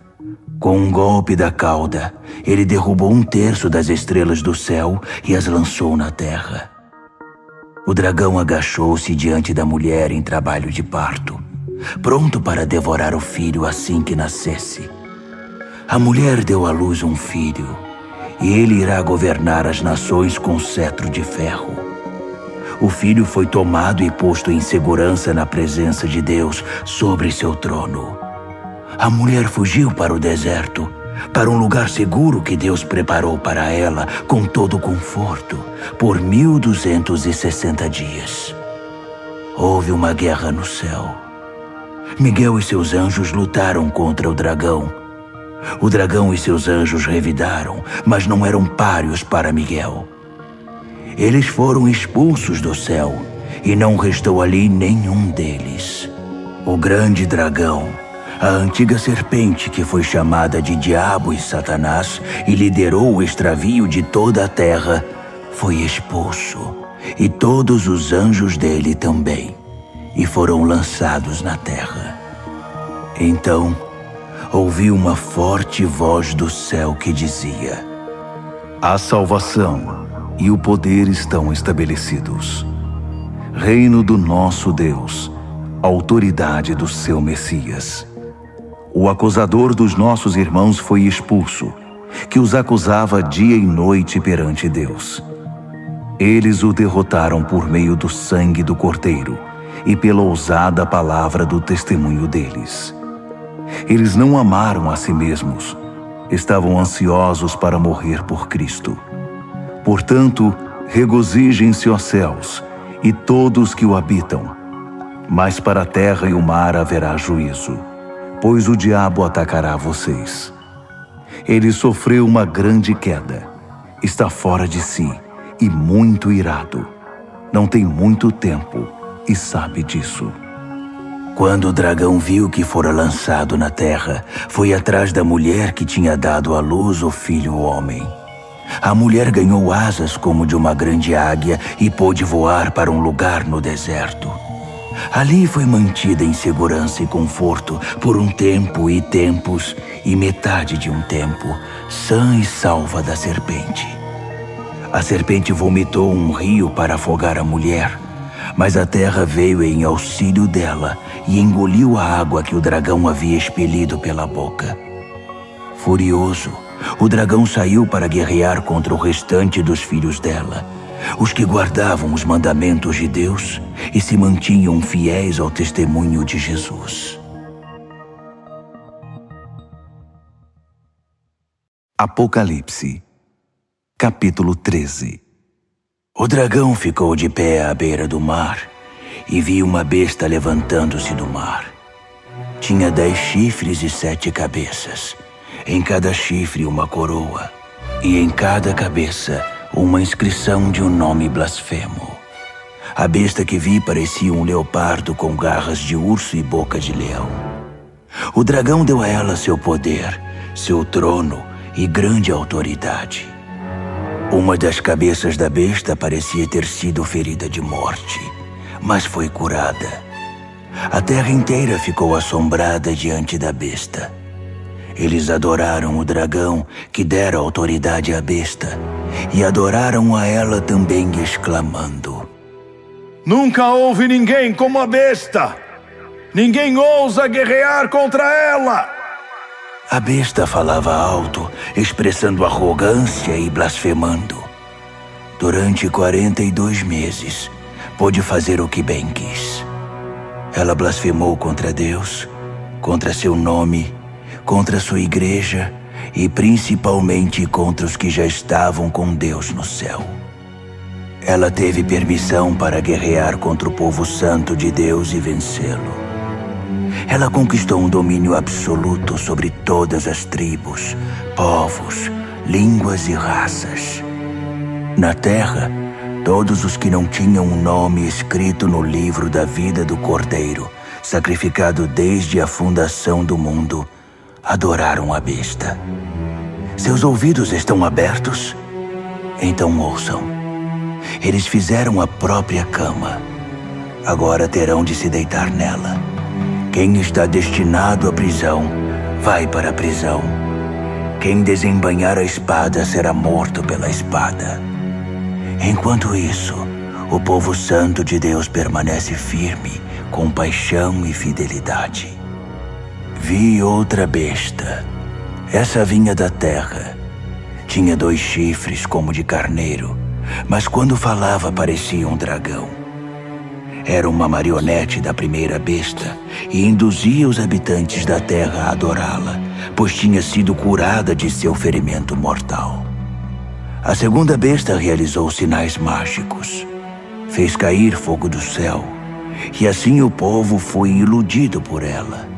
Com um golpe da cauda, ele derrubou 1/3 das estrelas do céu e as lançou na terra. O dragão agachou-se diante da mulher em trabalho de parto, pronto para devorar o filho assim que nascesse. A mulher deu à luz um filho, e ele irá governar as nações com cetro de ferro. O filho foi tomado e posto em segurança na presença de Deus sobre seu trono. A mulher fugiu para o deserto, para um lugar seguro que Deus preparou para ela com todo conforto, por 1260 dias. Houve uma guerra no céu. Miguel e seus anjos lutaram contra o dragão. O dragão e seus anjos revidaram, mas não eram páreos para Miguel. Eles foram expulsos do céu, e não restou ali nenhum deles. O grande dragão, a antiga serpente que foi chamada de Diabo e Satanás e liderou o extravio de toda a terra, foi expulso, e todos os anjos dele também, e foram lançados na terra. Então, ouvi uma forte voz do céu que dizia: "A salvação e o poder estão estabelecidos. Reino do nosso Deus, autoridade do seu Messias. O acusador dos nossos irmãos foi expulso, que os acusava dia e noite perante Deus. Eles o derrotaram por meio do sangue do Cordeiro e pela ousada palavra do testemunho deles. Eles não amaram a si mesmos, estavam ansiosos para morrer por Cristo. Portanto, regozijem-se, ó céus, e todos que o habitam. Mas para a terra e o mar haverá juízo, pois o diabo atacará vocês. Ele sofreu uma grande queda, está fora de si e muito irado. Não tem muito tempo e sabe disso. Quando o dragão viu que fora lançado na terra, foi atrás da mulher que tinha dado à luz o filho homem. A mulher ganhou asas como de uma grande águia e pôde voar para um lugar no deserto. Ali foi mantida em segurança e conforto por um tempo e tempos e metade de um tempo, sã e salva da serpente. A serpente vomitou um rio para afogar a mulher, mas a terra veio em auxílio dela e engoliu a água que o dragão havia expelido pela boca. Furioso, o dragão saiu para guerrear contra o restante dos filhos dela, os que guardavam os mandamentos de Deus e se mantinham fiéis ao testemunho de Jesus. Apocalipse, capítulo 13. O dragão ficou de pé à beira do mar e viu uma besta levantando-se do mar. Tinha 10 chifres e 7 cabeças, em cada chifre uma coroa, e em cada cabeça uma inscrição de um nome blasfemo. A besta que vi parecia um leopardo com garras de urso e boca de leão. O dragão deu a ela seu poder, seu trono e grande autoridade. Uma das cabeças da besta parecia ter sido ferida de morte, mas foi curada. A terra inteira ficou assombrada diante da besta. Eles adoraram o dragão, que dera autoridade à besta, e adoraram a ela também, exclamando: Nunca houve ninguém como a besta! Ninguém ousa guerrear contra ela! A besta falava alto, expressando arrogância e blasfemando. Durante 42 meses, pôde fazer o que bem quis. Ela blasfemou contra Deus, contra seu nome, contra sua igreja e principalmente contra os que já estavam com Deus no céu. Ela teve permissão para guerrear contra o povo santo de Deus e vencê-lo. Ela conquistou um domínio absoluto sobre todas as tribos, povos, línguas e raças. Na terra, todos os que não tinham um nome escrito no livro da vida do Cordeiro, sacrificado desde a fundação do mundo, adoraram a besta. Seus ouvidos estão abertos? Então ouçam. Eles fizeram a própria cama. Agora terão de se deitar nela. Quem está destinado à prisão, vai para a prisão. Quem desembainhar a espada será morto pela espada. Enquanto isso, o povo santo de Deus permanece firme, com paixão e fidelidade. Vi outra besta. Essa vinha da terra. Tinha 2 chifres como de carneiro, mas quando falava parecia um dragão. Era uma marionete da primeira besta e induzia os habitantes da terra a adorá-la, pois tinha sido curada de seu ferimento mortal. A segunda besta realizou sinais mágicos. Fez cair fogo do céu, e assim o povo foi iludido por ela.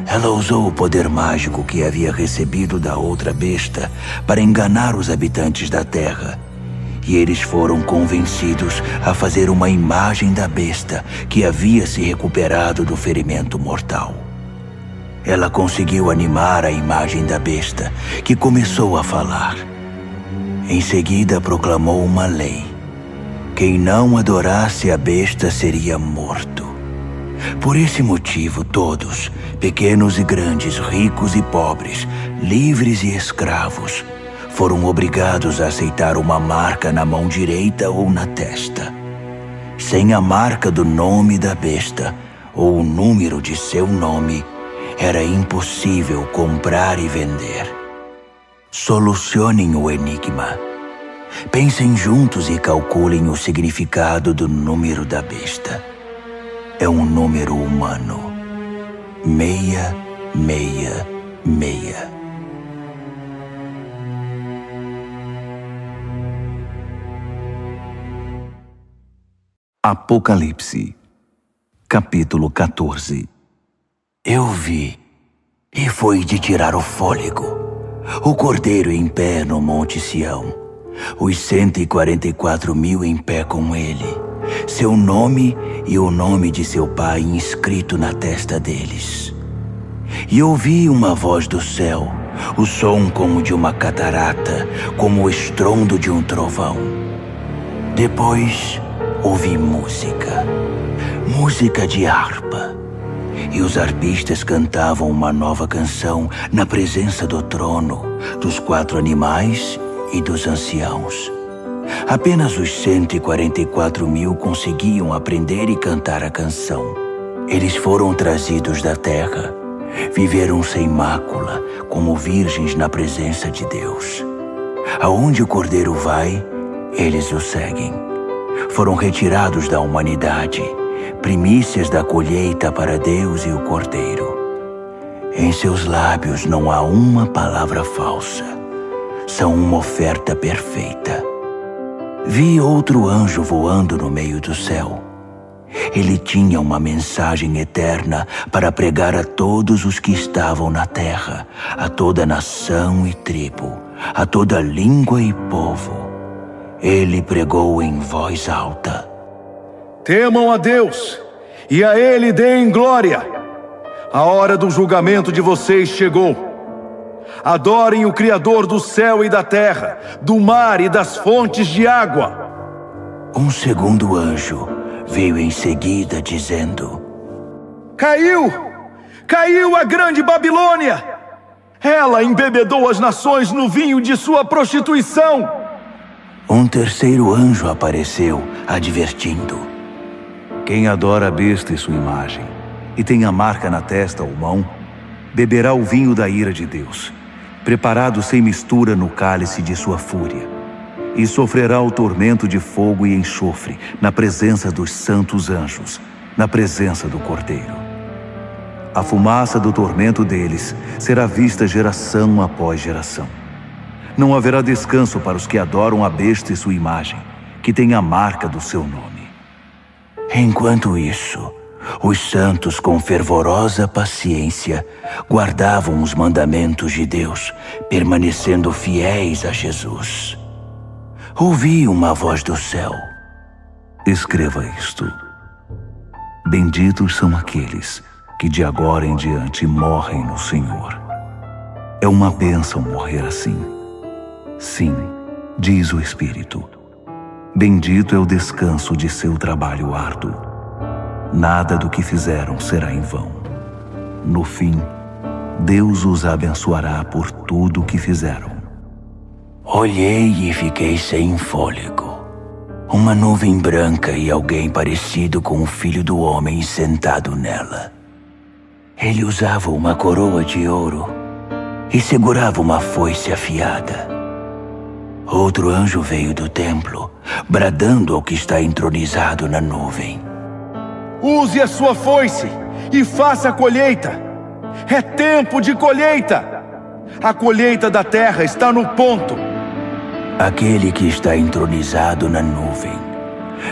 Ela usou o poder mágico que havia recebido da outra besta para enganar os habitantes da terra, e eles foram convencidos a fazer uma imagem da besta que havia se recuperado do ferimento mortal. Ela conseguiu animar a imagem da besta, que começou a falar. Em seguida proclamou uma lei. Quem não adorasse a besta seria morto. Por esse motivo, todos, pequenos e grandes, ricos e pobres, livres e escravos, foram obrigados a aceitar uma marca na mão direita ou na testa. Sem a marca do nome da besta ou o número de seu nome, era impossível comprar e vender. Solucionem o enigma. Pensem juntos e calculem o significado do número da besta. É um número humano. 666. Apocalipse, capítulo 14. Eu vi, e foi de tirar o fôlego, o Cordeiro em pé no Monte Sião, os 144.000 em pé com ele, seu nome e o nome de seu pai inscrito na testa deles. E ouvi uma voz do céu, o som como de uma catarata, como o estrondo de um trovão. Depois ouvi música de harpa. E os arpistas cantavam uma nova canção na presença do trono, dos 4 animais e dos anciãos. Apenas os 144.000 conseguiam aprender e cantar a canção. Eles foram trazidos da terra, viveram sem mácula, como virgens na presença de Deus. Aonde o Cordeiro vai, eles o seguem. Foram retirados da humanidade, primícias da colheita para Deus e o Cordeiro. Em seus lábios não há uma palavra falsa. São uma oferta perfeita. Vi outro anjo voando no meio do céu. Ele tinha uma mensagem eterna para pregar a todos os que estavam na terra, a toda nação e tribo, a toda língua e povo. Ele pregou em voz alta: Temam a Deus, e a Ele deem glória. A hora do julgamento de vocês chegou. Adorem o Criador do céu e da terra, do mar e das fontes de água. Um segundo anjo veio em seguida dizendo: Caiu a grande Babilônia! Ela embebedou as nações no vinho de sua prostituição. Um terceiro anjo apareceu, advertindo: Quem adora a besta e sua imagem, e tem a marca na testa ou mão, beberá o vinho da ira de Deus, preparado sem mistura no cálice de sua fúria, e sofrerá o tormento de fogo e enxofre na presença dos santos anjos, na presença do Cordeiro. A fumaça do tormento deles será vista geração após geração. Não haverá descanso para os que adoram a besta e sua imagem, que tem a marca do seu nome. Enquanto isso, os santos com fervorosa paciência guardavam os mandamentos de Deus, permanecendo fiéis a Jesus. Ouvi uma voz do céu: Escreva isto. Benditos são aqueles que de agora em diante morrem no Senhor. É uma bênção morrer assim. Sim, diz o Espírito. Bendito é o descanso de seu trabalho árduo. Nada do que fizeram será em vão. No fim, Deus os abençoará por tudo o que fizeram. Olhei e fiquei sem fôlego. Uma nuvem branca e alguém parecido com o Filho do Homem sentado nela. Ele usava uma coroa de ouro e segurava uma foice afiada. Outro anjo veio do templo, bradando ao que está entronizado na nuvem: Use a sua foice e faça a colheita. É tempo de colheita. A colheita da terra está no ponto. Aquele que está entronizado na nuvem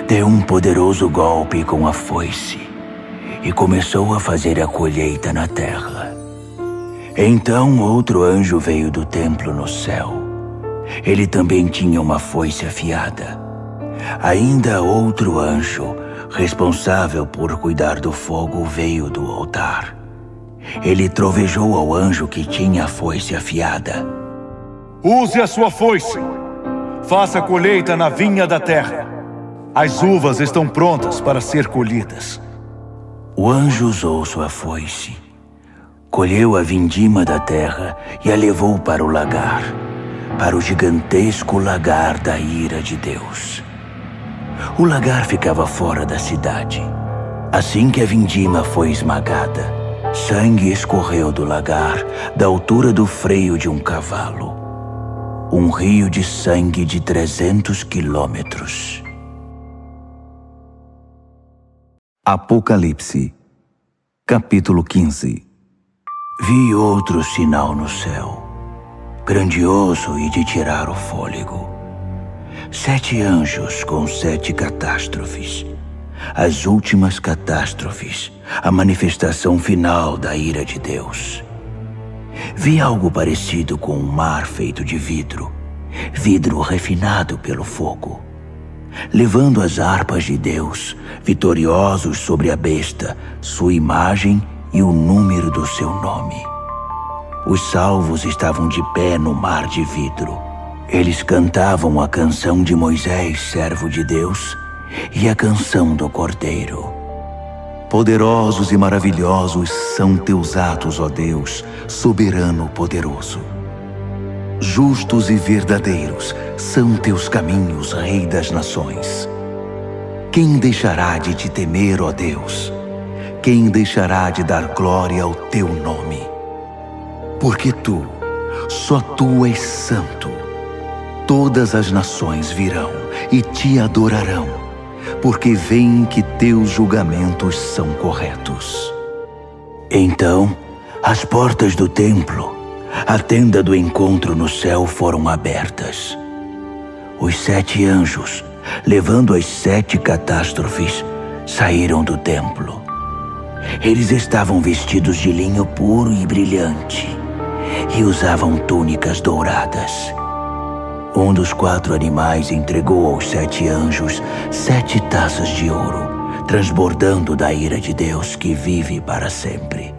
deu um poderoso golpe com a foice e começou a fazer a colheita na terra. Então outro anjo veio do templo no céu. Ele também tinha uma foice afiada. Ainda outro anjo, responsável por cuidar do fogo, veio do altar. Ele trovejou ao anjo que tinha a foice afiada: Use a sua foice. Faça a colheita na vinha da terra. As uvas estão prontas para ser colhidas. O anjo usou sua foice, colheu a vindima da terra e a levou para o lagar, para o gigantesco lagar da ira de Deus. O lagar ficava fora da cidade. Assim que a vindima foi esmagada, sangue escorreu do lagar, da altura do freio de um cavalo. Um rio de sangue de 300 quilômetros. Apocalipse, capítulo 15. Vi outro sinal no céu, grandioso e de tirar o fôlego. 7 anjos com 7 catástrofes, as últimas catástrofes, a manifestação final da ira de Deus. Vi algo parecido com um mar feito de vidro refinado pelo fogo, levando as harpas de Deus, vitoriosos sobre a besta, sua imagem e o número do seu nome. Os salvos estavam de pé no mar de vidro. Eles cantavam a canção de Moisés, servo de Deus, e a canção do Cordeiro. Poderosos e maravilhosos são teus atos, ó Deus, soberano poderoso. Justos e verdadeiros são teus caminhos, Rei das nações. Quem deixará de te temer, ó Deus? Quem deixará de dar glória ao teu nome? Porque tu, só tu és santo. Todas as nações virão e te adorarão, porque veem que teus julgamentos são corretos. Então, as portas do templo, a tenda do encontro no céu, foram abertas. Os 7 anjos, levando as 7 catástrofes, saíram do templo. Eles estavam vestidos de linho puro e brilhante e usavam túnicas douradas. Um dos 4 animais entregou aos 7 anjos 7 taças de ouro, transbordando da ira de Deus que vive para sempre.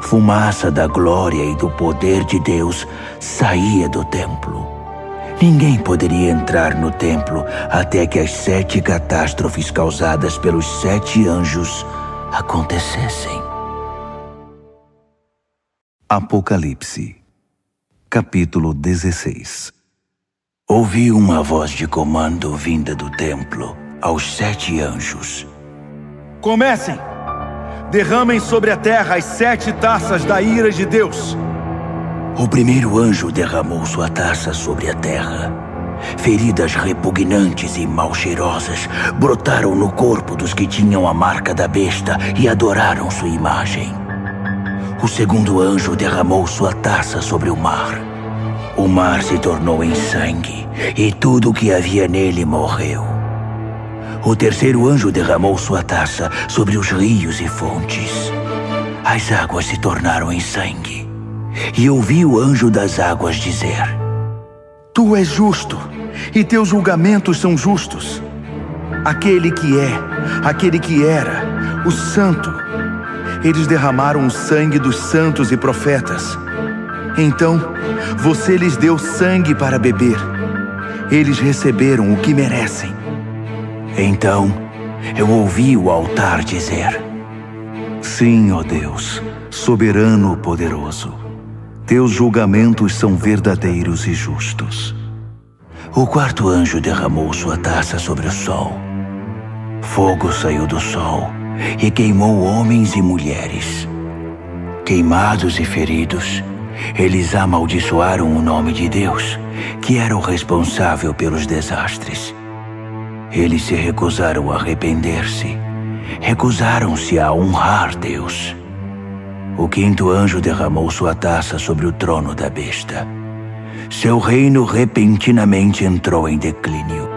Fumaça da glória e do poder de Deus saía do templo. Ninguém poderia entrar no templo até que as 7 catástrofes causadas pelos 7 anjos acontecessem. Apocalipse, capítulo 16. Ouvi uma voz de comando vinda do templo aos 7 anjos. Comecem! Derramem sobre a terra as 7 taças da ira de Deus. O primeiro anjo derramou sua taça sobre a terra. Feridas repugnantes e mal cheirosas brotaram no corpo dos que tinham a marca da besta e adoraram sua imagem. O segundo anjo derramou sua taça sobre o mar. O mar se tornou em sangue e tudo o que havia nele morreu. O terceiro anjo derramou sua taça sobre os rios e fontes. As águas se tornaram em sangue. E ouvi o anjo das águas dizer: Tu és justo, e teus julgamentos são justos. Aquele que é, aquele que era, o Santo. Eles derramaram o sangue dos santos e profetas. Então, você lhes deu sangue para beber. Eles receberam o que merecem. Então, eu ouvi o altar dizer: Sim, ó Deus, soberano poderoso. Teus julgamentos são verdadeiros e justos. O quarto anjo derramou sua taça sobre o sol. Fogo saiu do sol e queimou homens e mulheres. Queimados e feridos, eles amaldiçoaram o nome de Deus, que era o responsável pelos desastres. Eles se recusaram a arrepender-se, recusaram-se a honrar Deus. O quinto anjo derramou sua taça sobre o trono da besta. Seu reino repentinamente entrou em declínio.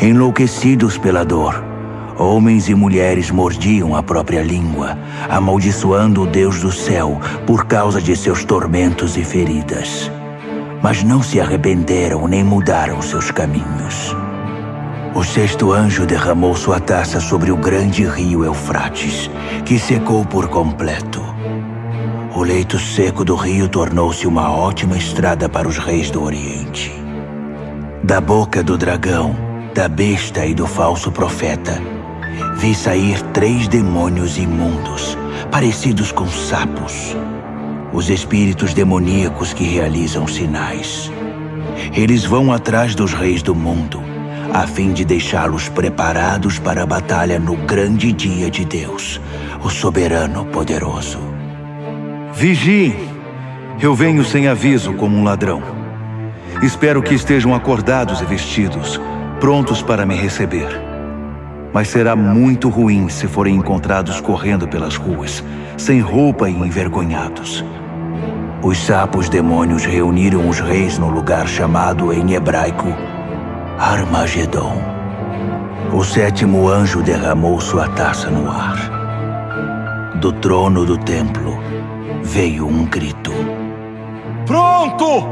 Enlouquecidos pela dor, homens e mulheres mordiam a própria língua, amaldiçoando o Deus do céu por causa de seus tormentos e feridas. Mas não se arrependeram nem mudaram seus caminhos. O sexto anjo derramou sua taça sobre o grande rio Eufrates, que secou por completo. O leito seco do rio tornou-se uma ótima estrada para os reis do Oriente. Da boca do dragão, da besta e do falso profeta, vi sair 3 demônios imundos, parecidos com sapos, os espíritos demoníacos que realizam sinais. Eles vão atrás dos reis do mundo, a fim de deixá-los preparados para a batalha no grande dia de Deus, o soberano poderoso. Vigiem! Eu venho sem aviso como um ladrão. Espero que estejam acordados e vestidos, prontos para me receber. Mas será muito ruim se forem encontrados correndo pelas ruas, sem roupa e envergonhados. Os sapos demônios reuniram os reis no lugar chamado em hebraico Armagedon. O sétimo anjo derramou sua taça no ar. Do trono do templo veio um grito. Pronto!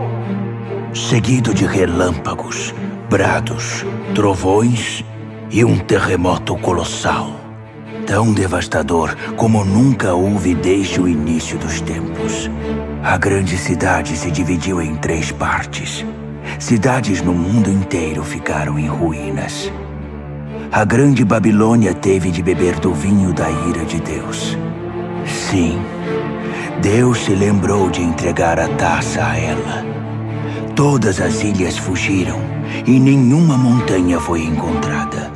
Seguido de relâmpagos, brados, trovões e um terremoto colossal. Tão devastador como nunca houve desde o início dos tempos. A grande cidade se dividiu em 3 partes. Cidades no mundo inteiro ficaram em ruínas. A grande Babilônia teve de beber do vinho da ira de Deus. Sim, Deus se lembrou de entregar a taça a ela. Todas as ilhas fugiram e nenhuma montanha foi encontrada.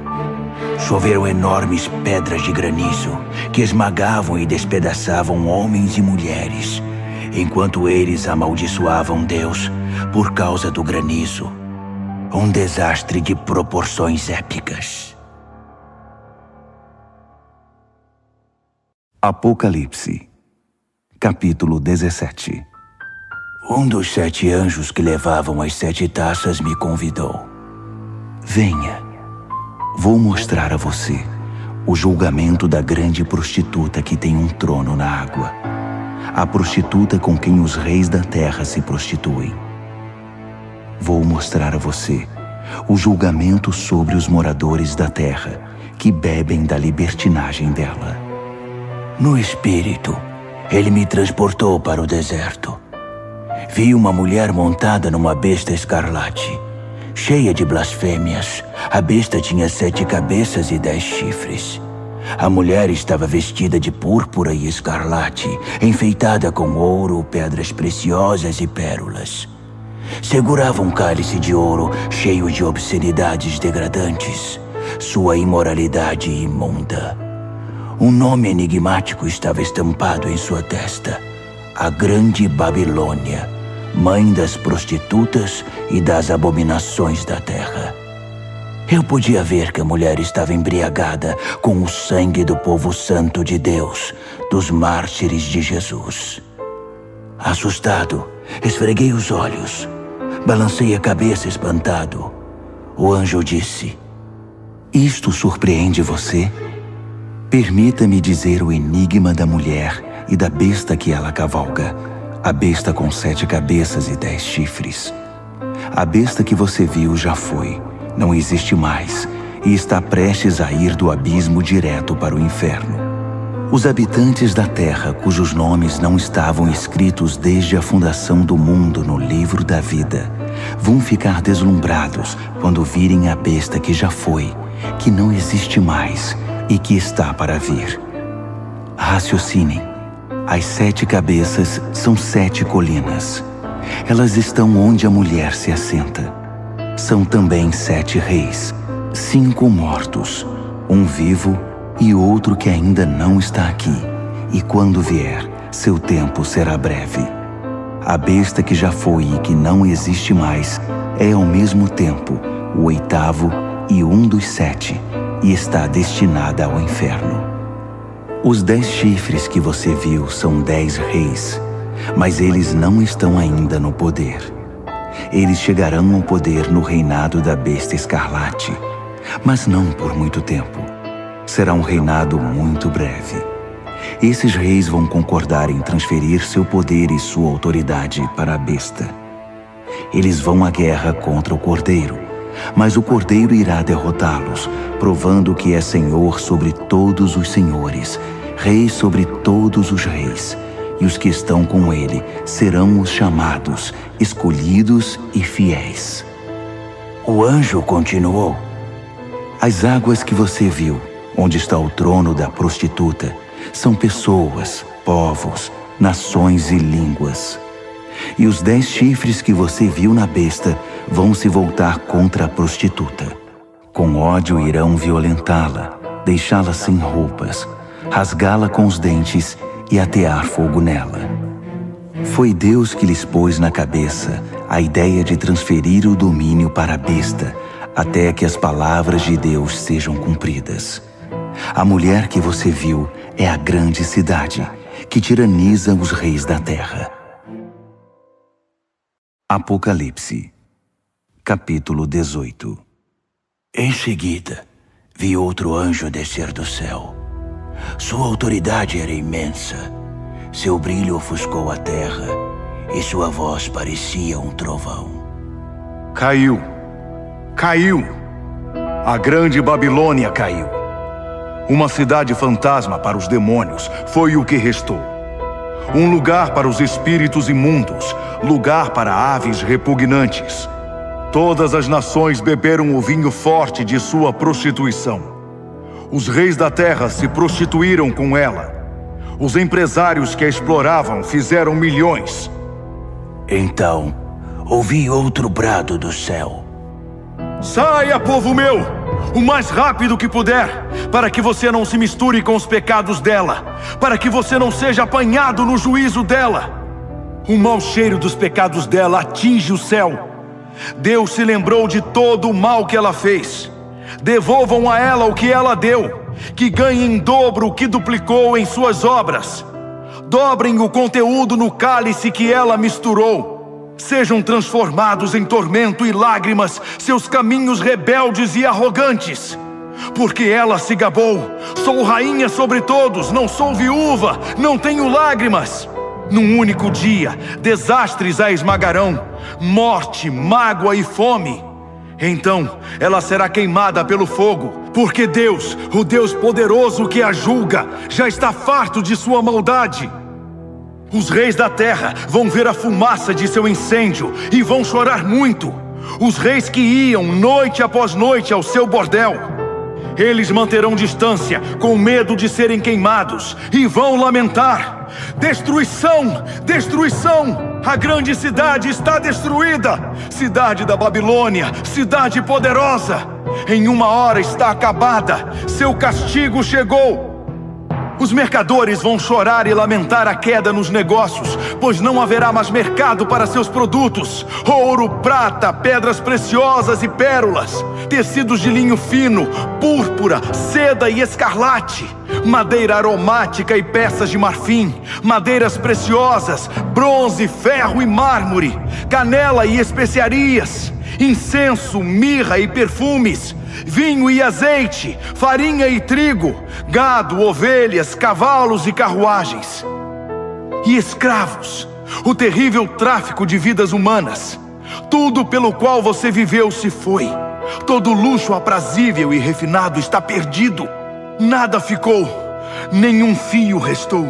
Choveram enormes pedras de granizo que esmagavam e despedaçavam homens e mulheres, enquanto eles amaldiçoavam Deus por causa do granizo. Um desastre de proporções épicas. Apocalipse, capítulo 17. Um dos 7 anjos que levavam as 7 taças me convidou. Venha, vou mostrar a você o julgamento da grande prostituta que tem um trono na água. A prostituta com quem os reis da terra se prostituem. Vou mostrar a você o julgamento sobre os moradores da terra que bebem da libertinagem dela. No espírito, ele me transportou para o deserto. Vi uma mulher montada numa besta escarlate, cheia de blasfêmias. A besta tinha 7 cabeças e 10 chifres. A mulher estava vestida de púrpura e escarlate, enfeitada com ouro, pedras preciosas e pérolas. Segurava um cálice de ouro cheio de obscenidades degradantes, sua imoralidade imunda. Um nome enigmático estava estampado em sua testa: a Grande Babilônia, mãe das prostitutas e das abominações da terra. Eu podia ver que a mulher estava embriagada com o sangue do povo santo de Deus, dos mártires de Jesus. Assustado, esfreguei os olhos, balancei a cabeça espantado. O anjo disse: Isto surpreende você? Permita-me dizer o enigma da mulher e da besta que ela cavalga, a besta com 7 cabeças e 10 chifres. A besta que você viu já foi, não existe mais, e está prestes a ir do abismo direto para o inferno. Os habitantes da terra, cujos nomes não estavam escritos desde a fundação do mundo no livro da vida, vão ficar deslumbrados quando virem a besta que já foi, que não existe mais e que está para vir. Raciocinem. As 7 cabeças são 7 colinas. Elas estão onde a mulher se assenta. São também 7 reis, 5 mortos, um vivo e outro que ainda não está aqui. E quando vier, seu tempo será breve. A besta que já foi e que não existe mais é ao mesmo tempo o 8º e um dos 7, e está destinada ao inferno. Os 10 chifres que você viu são 10 reis, mas eles não estão ainda no poder. Eles chegarão ao poder no reinado da besta escarlate, mas não por muito tempo. Será um reinado muito breve. Esses reis vão concordar em transferir seu poder e sua autoridade para a besta. Eles vão à guerra contra o Cordeiro, mas o Cordeiro irá derrotá-los, provando que é Senhor sobre todos os senhores, Rei sobre todos os reis, e os que estão com ele serão os chamados, escolhidos e fiéis. O anjo continuou: As águas que você viu, onde está o trono da prostituta, são pessoas, povos, nações e línguas. E os 10 chifres que você viu na besta vão se voltar contra a prostituta. Com ódio irão violentá-la, deixá-la sem roupas, rasgá-la com os dentes e atear fogo nela. Foi Deus que lhes pôs na cabeça a ideia de transferir o domínio para a besta, até que as palavras de Deus sejam cumpridas. A mulher que você viu é a grande cidade, que tiraniza os reis da terra. Apocalipse, capítulo 18. Em seguida, vi outro anjo descer do céu. Sua autoridade era imensa. Seu brilho ofuscou a terra e sua voz parecia um trovão. Caiu. Caiu. A grande Babilônia caiu. Uma cidade fantasma para os demônios foi o que restou. Um lugar para os espíritos imundos, lugar para aves repugnantes. Todas as nações beberam o vinho forte de sua prostituição. Os reis da terra se prostituíram com ela. Os empresários que a exploravam fizeram milhões. Então, ouvi outro brado do céu. Saia, povo meu, o mais rápido que puder, para que você não se misture com os pecados dela, para que você não seja apanhado no juízo dela. O mau cheiro dos pecados dela atinge o céu. Deus se lembrou de todo o mal que ela fez. Devolvam a ela o que ela deu, que ganhe em dobro o que duplicou em suas obras. Dobrem o conteúdo no cálice que ela misturou. Sejam transformados em tormento e lágrimas seus caminhos rebeldes e arrogantes. Porque ela se gabou: sou rainha sobre todos, não sou viúva, não tenho lágrimas. Num único dia, desastres a esmagarão, morte, mágoa e fome. Então, ela será queimada pelo fogo, porque Deus, o Deus poderoso que a julga, já está farto de sua maldade. Os reis da terra vão ver a fumaça de seu incêndio e vão chorar muito. Os reis que iam noite após noite ao seu bordel. Eles manterão distância, com medo de serem queimados, e vão lamentar: destruição! Destruição! A grande cidade está destruída! Cidade da Babilônia, cidade poderosa! Em uma hora está acabada, seu castigo chegou! Os mercadores vão chorar e lamentar a queda nos negócios, pois não haverá mais mercado para seus produtos. Ouro, prata, pedras preciosas e pérolas, tecidos de linho fino, púrpura, seda e escarlate, madeira aromática e peças de marfim, madeiras preciosas, bronze, ferro e mármore, canela e especiarias, incenso, mirra e perfumes, vinho e azeite, farinha e trigo, gado, ovelhas, cavalos e carruagens. E escravos, o terrível tráfico de vidas humanas. Tudo pelo qual você viveu se foi. Todo luxo aprazível e refinado está perdido. Nada ficou, nenhum fio restou.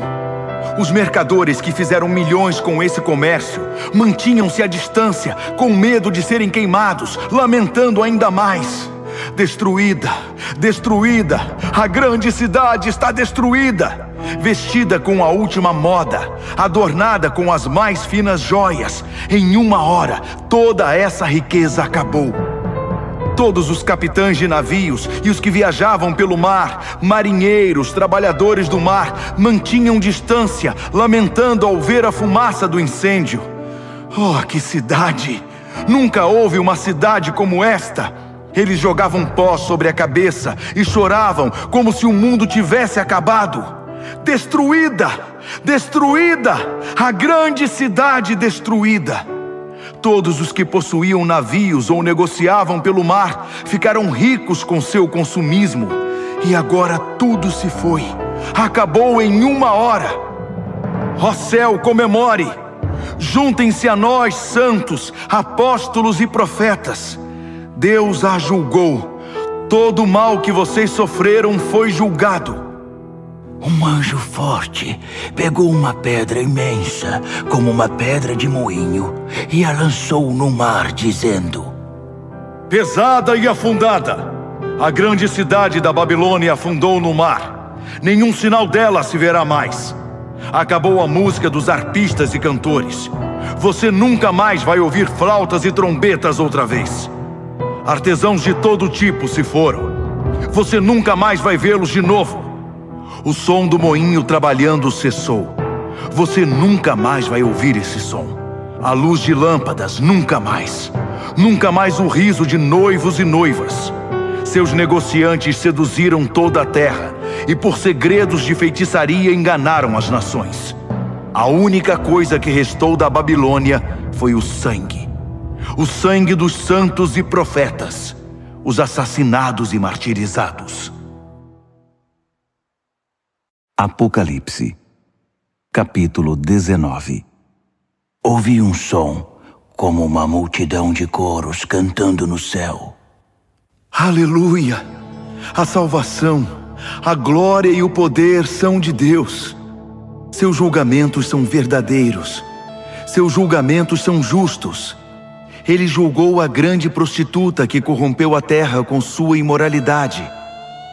Os mercadores que fizeram milhões com esse comércio mantinham-se à distância, com medo de serem queimados, lamentando ainda mais. Destruída, destruída, a grande cidade está destruída. Vestida com a última moda, adornada com as mais finas joias, em uma hora toda essa riqueza acabou. Todos os capitães de navios e os que viajavam pelo mar, marinheiros, trabalhadores do mar, mantinham distância, lamentando ao ver a fumaça do incêndio. Oh, que cidade! Nunca houve uma cidade como esta. Eles jogavam pó sobre a cabeça e choravam como se o mundo tivesse acabado. Destruída! Destruída! A grande cidade destruída! Todos os que possuíam navios ou negociavam pelo mar ficaram ricos com seu consumismo. E agora tudo se foi. Acabou em uma hora. Ó céu, comemore! Juntem-se a nós, santos, apóstolos e profetas. Deus a julgou. Todo o mal que vocês sofreram foi julgado. Um anjo forte pegou uma pedra imensa, como uma pedra de moinho, e a lançou no mar, dizendo: pesada e afundada, a grande cidade da Babilônia afundou no mar. Nenhum sinal dela se verá mais. Acabou a música dos arpistas e cantores. Você nunca mais vai ouvir flautas e trombetas outra vez. Artesãos de todo tipo se foram. Você nunca mais vai vê-los de novo. O som do moinho trabalhando cessou. Você nunca mais vai ouvir esse som. A luz de lâmpadas, nunca mais. Nunca mais o riso de noivos e noivas. Seus negociantes seduziram toda a terra e por segredos de feitiçaria enganaram as nações. A única coisa que restou da Babilônia foi o sangue. O sangue dos santos e profetas. os assassinados e martirizados. Apocalipse, capítulo 19. Ouvi um som, como uma multidão de coros cantando no céu. Aleluia! A salvação, a glória e o poder são de Deus. Seus julgamentos são verdadeiros. Seus julgamentos são justos. Ele julgou a grande prostituta que corrompeu a terra com sua imoralidade.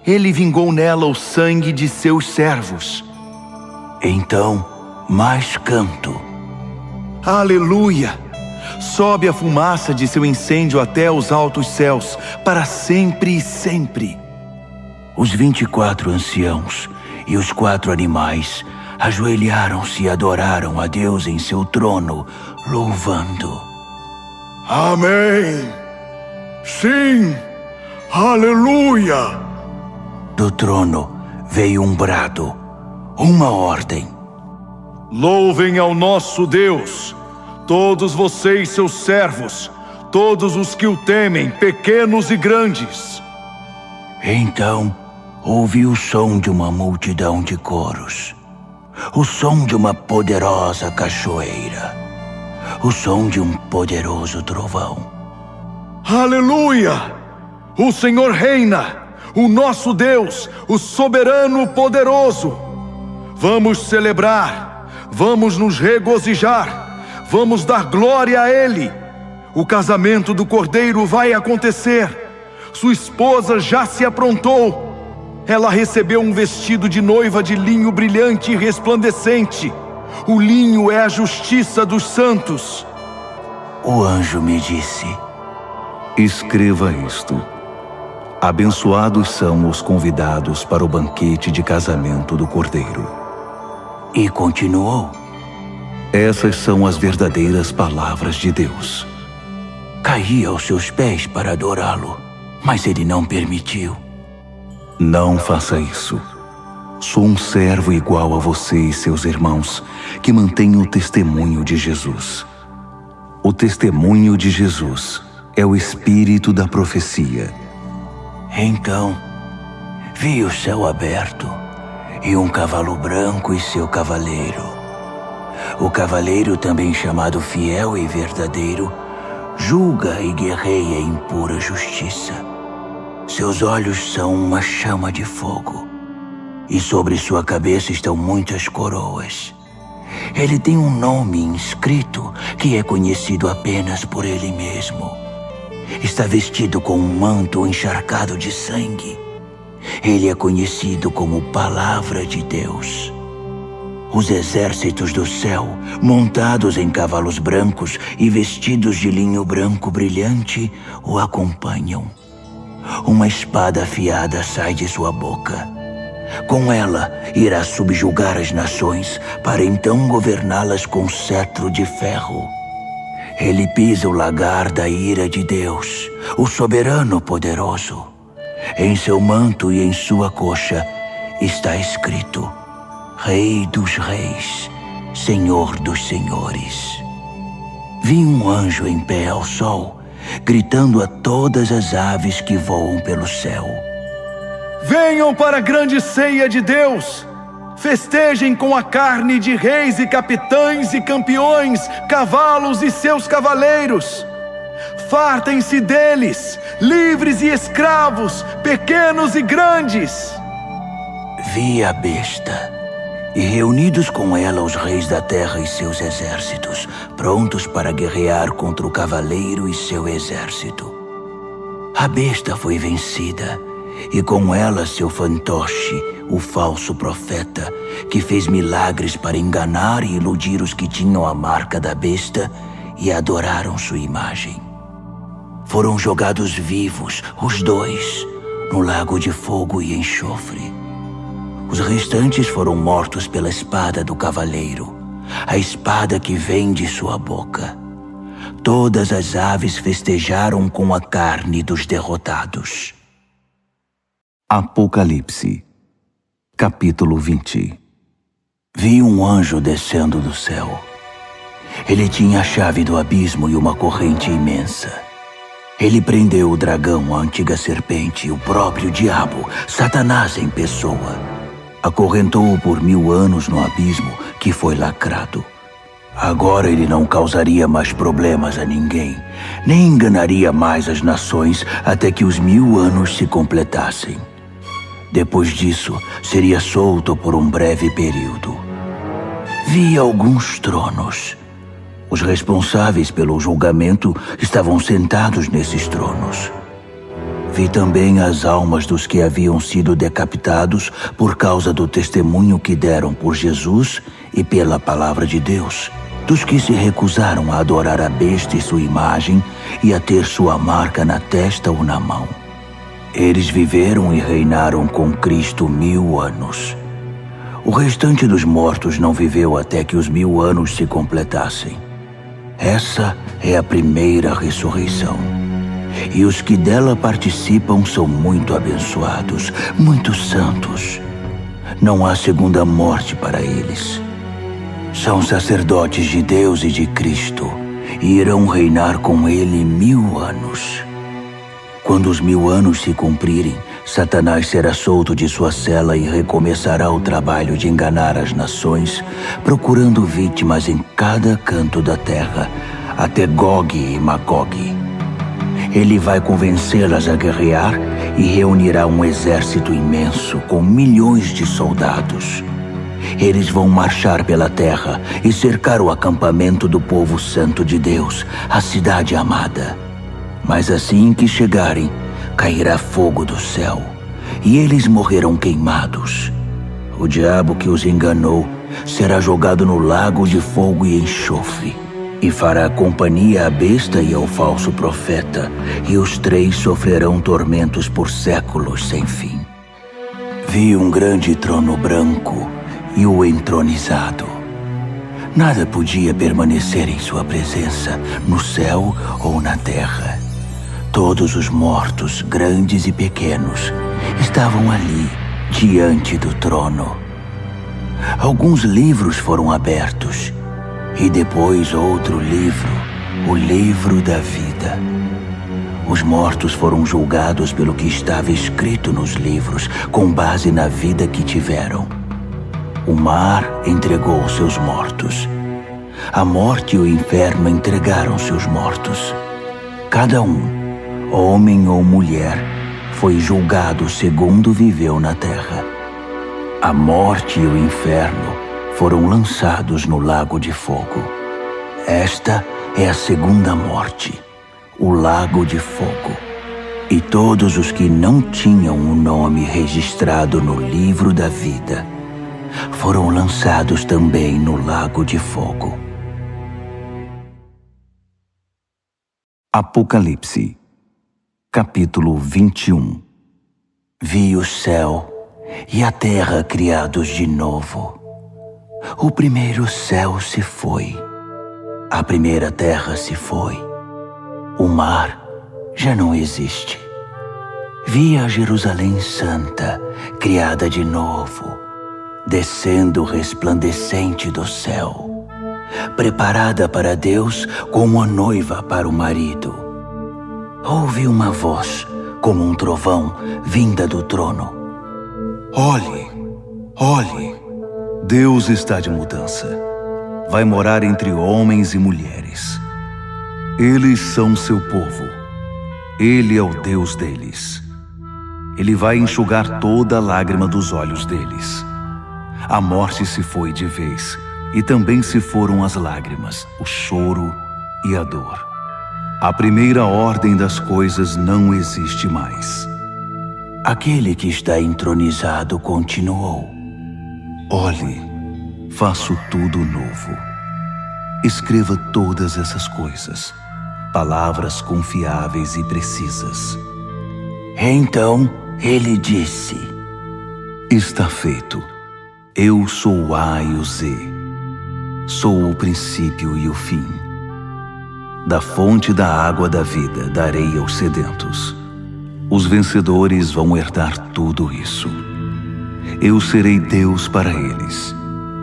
Ele vingou nela o sangue de seus servos. Então, mais canto. Aleluia! Sobe a fumaça de seu incêndio até os altos céus, para sempre e sempre. Os 24 anciãos e os 4 animais ajoelharam-se e adoraram a Deus em seu trono, louvando. Amém! Sim! Aleluia! Do trono veio um brado, uma ordem. Louvem ao nosso Deus, todos vocês, seus servos, todos os que o temem, pequenos e grandes. Então ouvi o som de uma multidão de coros, o som de uma poderosa cachoeira, o som de um poderoso trovão. Aleluia! O Senhor reina, o nosso Deus, o soberano poderoso. Vamos celebrar, vamos nos regozijar, vamos dar glória a Ele. O casamento do Cordeiro vai acontecer. Sua esposa já se aprontou. Ela recebeu um vestido de noiva de linho brilhante e resplandecente. O linho é a justiça dos santos. O anjo me disse: escreva isto. Abençoados são os convidados para o banquete de casamento do Cordeiro. E continuou: essas são as verdadeiras palavras de Deus. Caí aos seus pés para adorá-lo, mas ele não permitiu. Não faça isso. Sou um servo igual a você e seus irmãos, que mantém o testemunho de Jesus. O testemunho de Jesus é o espírito da profecia. Então, vi o céu aberto e um cavalo branco e seu cavaleiro. O cavaleiro, também chamado Fiel e Verdadeiro, julga e guerreia em pura justiça. Seus olhos são uma chama de fogo, e sobre sua cabeça estão muitas coroas. Ele tem um nome inscrito que é conhecido apenas por ele mesmo. Está vestido com um manto encharcado de sangue. Ele é conhecido como Palavra de Deus. Os exércitos do céu, montados em cavalos brancos e vestidos de linho branco brilhante, o acompanham. Uma espada afiada sai de sua boca. Com ela, irá subjugar as nações, para então governá-las com cetro de ferro. Ele pisa o lagar da ira de Deus, o soberano poderoso. Em seu manto e em sua coxa está escrito: Rei dos reis, Senhor dos senhores. Vi um anjo em pé ao sol, gritando a todas as aves que voam pelo céu: venham para a grande ceia de Deus. Festejem com a carne de reis e capitães e campeões, cavalos e seus cavaleiros. Fartem-se deles, livres e escravos, pequenos e grandes. Vi a besta, e reunidos com ela os reis da terra e seus exércitos, prontos para guerrear contra o cavaleiro e seu exército. A besta foi vencida, e com ela seu fantoche, o falso profeta, que fez milagres para enganar e iludir os que tinham a marca da besta e adoraram sua imagem. Foram jogados vivos, os dois, no lago de fogo e enxofre. Os restantes foram mortos pela espada do cavaleiro, a espada que vem de sua boca. Todas as aves festejaram com a carne dos derrotados. Apocalipse, capítulo 20. Vi um anjo descendo do céu. Ele tinha a chave do abismo e uma corrente imensa. Ele prendeu o dragão, a antiga serpente, o próprio diabo, Satanás em pessoa. Acorrentou-o por 1000 anos no abismo que foi lacrado. Agora ele não causaria mais problemas a ninguém, nem enganaria mais as nações até que os 1000 anos se completassem. Depois disso, seria solto por um breve período. Vi alguns tronos. Os responsáveis pelo julgamento estavam sentados nesses tronos. Vi também as almas dos que haviam sido decapitados por causa do testemunho que deram por Jesus e pela palavra de Deus, dos que se recusaram a adorar a besta e sua imagem e a ter sua marca na testa ou na mão. Eles viveram e reinaram com Cristo 1000 anos. O restante dos mortos não viveu até que os 1000 anos se completassem. Essa é a primeira ressurreição. E os que dela participam são muito abençoados, muito santos. Não há segunda morte para eles. São sacerdotes de Deus e de Cristo, e irão reinar com ele 1000 anos. Quando os 1000 anos se cumprirem, Satanás será solto de sua cela e recomeçará o trabalho de enganar as nações, procurando vítimas em cada canto da terra, até Gog e Magog. Ele vai convencê-las a guerrear e reunirá um exército imenso com milhões de soldados. Eles vão marchar pela terra e cercar o acampamento do povo santo de Deus, a cidade amada. Mas assim que chegarem, cairá fogo do céu, e eles morrerão queimados. O diabo que os enganou será jogado no lago de fogo e enxofre, e fará companhia à besta e ao falso profeta, e os 3 sofrerão tormentos por séculos sem fim. Vi um grande trono branco e o entronizado. Nada podia permanecer em sua presença, no céu ou na terra. Todos os mortos, grandes e pequenos, estavam ali, diante do trono. Alguns livros foram abertos, e depois outro livro, o livro da vida. Os mortos foram julgados pelo que estava escrito nos livros, com base na vida que tiveram. O mar entregou seus mortos. A morte e o inferno entregaram seus mortos. Cada um, homem ou mulher, foi julgado segundo viveu na terra. A morte e o inferno foram lançados no lago de fogo. Esta é a segunda morte, o lago de fogo. E todos os que não tinham o nome registrado no livro da vida foram lançados também no lago de fogo. Apocalipse, capítulo 21. Vi o céu e a terra criados de novo. O primeiro céu se foi, a primeira terra se foi, o mar já não existe. Vi a Jerusalém Santa, criada de novo, descendo resplandecente do céu, preparada para Deus como a noiva para o marido. Ouvi uma voz, como um trovão, vinda do trono. Olhe, olhe, Deus está de mudança. Vai morar entre homens e mulheres. Eles são seu povo. Ele é o Deus deles. Ele vai enxugar toda a lágrima dos olhos deles. A morte se foi de vez, e também se foram as lágrimas, o choro e a dor. A primeira ordem das coisas não existe mais. Aquele que está entronizado continuou. Olhe, faço tudo novo. Escreva todas essas coisas, palavras confiáveis e precisas. Então ele disse: Está feito. Eu sou o A e o Z. Sou o princípio e o fim. Da fonte da água da vida darei aos sedentos. Os vencedores vão herdar tudo isso. Eu serei Deus para eles.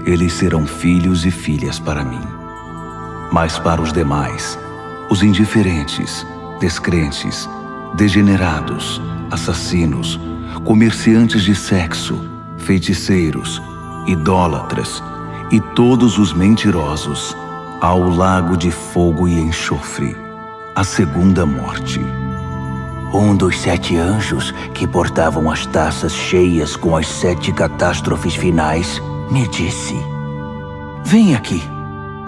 Eles serão filhos e filhas para mim. Mas para os demais, os indiferentes, descrentes, degenerados, assassinos, comerciantes de sexo, feiticeiros, idólatras e todos os mentirosos ao lago de fogo e enxofre, a segunda morte. Um dos 7 anjos que portavam as taças cheias com as 7 catástrofes finais me disse: Vem aqui,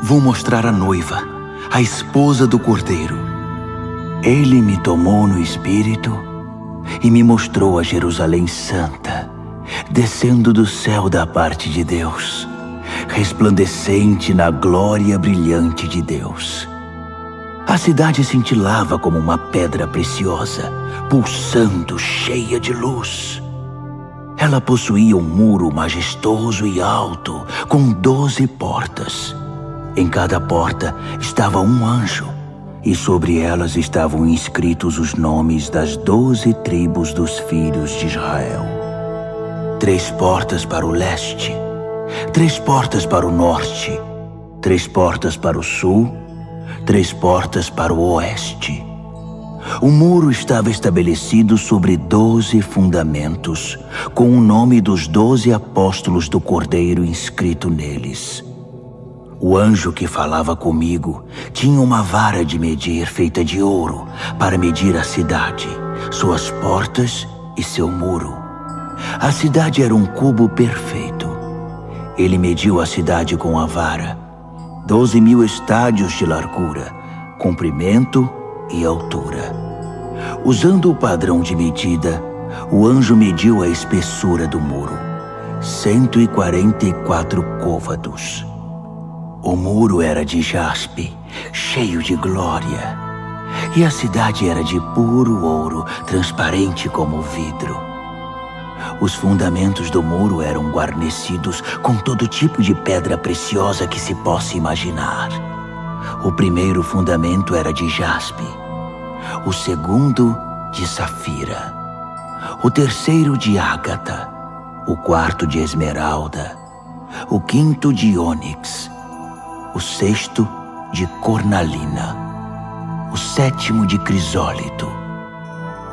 vou mostrar a noiva, a esposa do Cordeiro. Ele me tomou no espírito e me mostrou a Jerusalém Santa, descendo do céu da parte de Deus, resplandecente na glória brilhante de Deus. A cidade cintilava como uma pedra preciosa, pulsando, cheia de luz. Ela possuía um muro majestoso e alto, com 12 portas. Em cada porta estava um anjo, e sobre elas estavam inscritos os nomes das 12 tribos dos filhos de Israel. 3 portas para o leste, 3 portas para o norte, 3 portas para o sul, 3 portas para o oeste. O muro estava estabelecido sobre 12 fundamentos, com o nome dos 12 apóstolos do Cordeiro inscrito neles. O anjo que falava comigo tinha uma vara de medir feita de ouro para medir a cidade, suas portas e seu muro. A cidade era um cubo perfeito. Ele mediu a cidade com a vara, 12.000 estádios de largura, comprimento e altura. Usando o padrão de medida, o anjo mediu a espessura do muro, 144 côvados. O muro era de jaspe, cheio de glória, e a cidade era de puro ouro, transparente como vidro. Os fundamentos do muro eram guarnecidos com todo tipo de pedra preciosa que se possa imaginar. O primeiro fundamento era de jaspe, o segundo de safira, o terceiro de ágata, o quarto de esmeralda, o quinto de ônix, o sexto de cornalina, o sétimo de crisólito,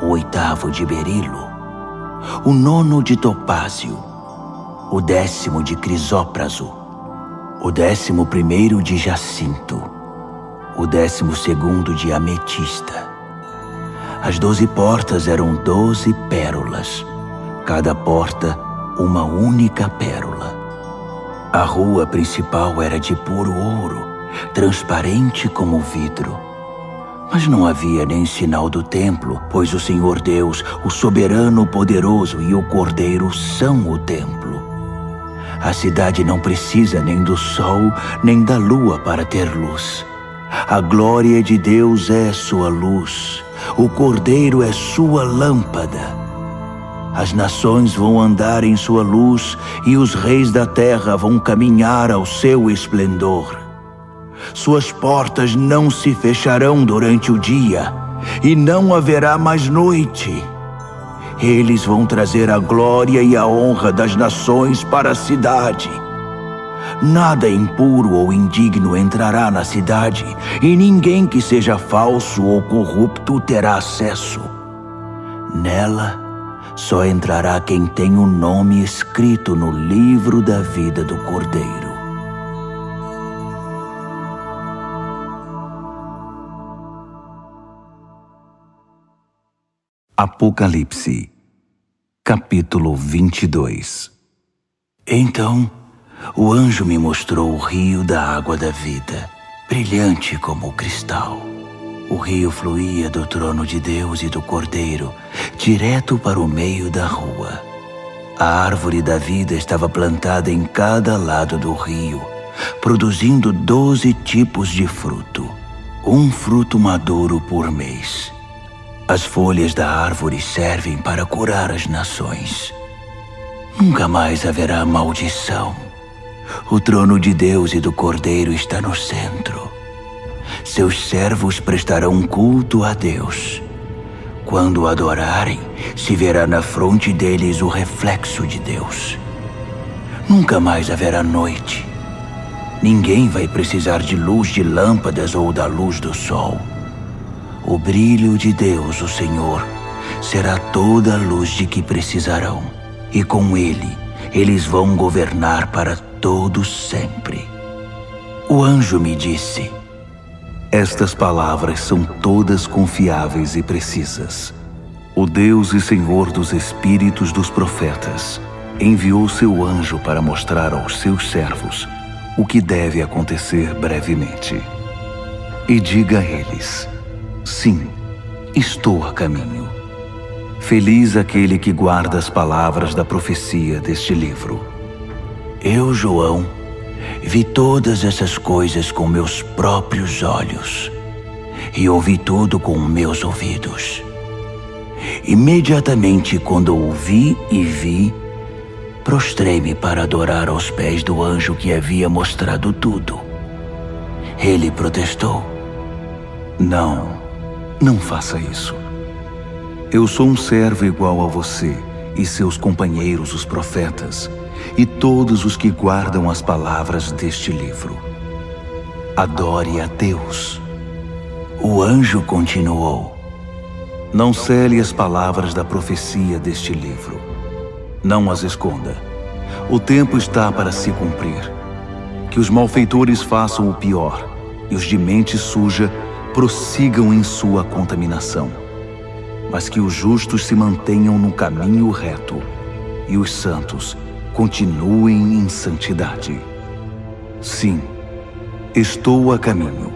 o oitavo de berilo, o nono de topázio, o 10º de crisópraso, o 11º de jacinto, o 12º de ametista. As 12 portas eram 12 pérolas, cada porta uma única pérola. A rua principal era de puro ouro, transparente como vidro. Mas não havia nem sinal do templo, pois o Senhor Deus, o soberano poderoso e o Cordeiro são o templo. A cidade não precisa nem do sol, nem da lua para ter luz. A glória de Deus é sua luz, o Cordeiro é sua lâmpada. As nações vão andar em sua luz e os reis da terra vão caminhar ao seu esplendor. Suas portas não se fecharão durante o dia e não haverá mais noite. Eles vão trazer a glória e a honra das nações para a cidade. Nada impuro ou indigno entrará na cidade, e ninguém que seja falso ou corrupto terá acesso. Nela, só entrará quem tem o nome escrito no livro da vida do Cordeiro. Apocalipse, capítulo 22. Então, o anjo me mostrou o rio da água da vida, brilhante como o cristal. O rio fluía do trono de Deus e do Cordeiro, direto para o meio da rua. A árvore da vida estava plantada em cada lado do rio, produzindo 12 tipos de fruto, um fruto maduro por mês. As folhas da árvore servem para curar as nações. Nunca mais haverá maldição. O trono de Deus e do Cordeiro está no centro. Seus servos prestarão culto a Deus. Quando o adorarem, se verá na fronte deles o reflexo de Deus. Nunca mais haverá noite. Ninguém vai precisar de luz de lâmpadas ou da luz do sol. O brilho de Deus, o Senhor, será toda a luz de que precisarão, e com ele, eles vão governar para todos sempre. O anjo me disse: estas palavras são todas confiáveis e precisas. O Deus e Senhor dos espíritos dos profetas enviou seu anjo para mostrar aos seus servos o que deve acontecer brevemente. E diga a eles: sim, estou a caminho. Feliz aquele que guarda as palavras da profecia deste livro. Eu, João, vi todas essas coisas com meus próprios olhos e ouvi tudo com meus ouvidos. Imediatamente, quando ouvi e vi, prostrei-me para adorar aos pés do anjo que havia mostrado tudo. Ele protestou: Não faça isso. Eu sou um servo igual a você e seus companheiros, os profetas, e todos os que guardam as palavras deste livro. Adore a Deus. O anjo continuou: não cele as palavras da profecia deste livro. Não as esconda. O tempo está para se cumprir. Que os malfeitores façam o pior e os de mente suja prossigam em sua contaminação. Mas que os justos se mantenham no caminho reto e os santos continuem em santidade. Sim, estou a caminho.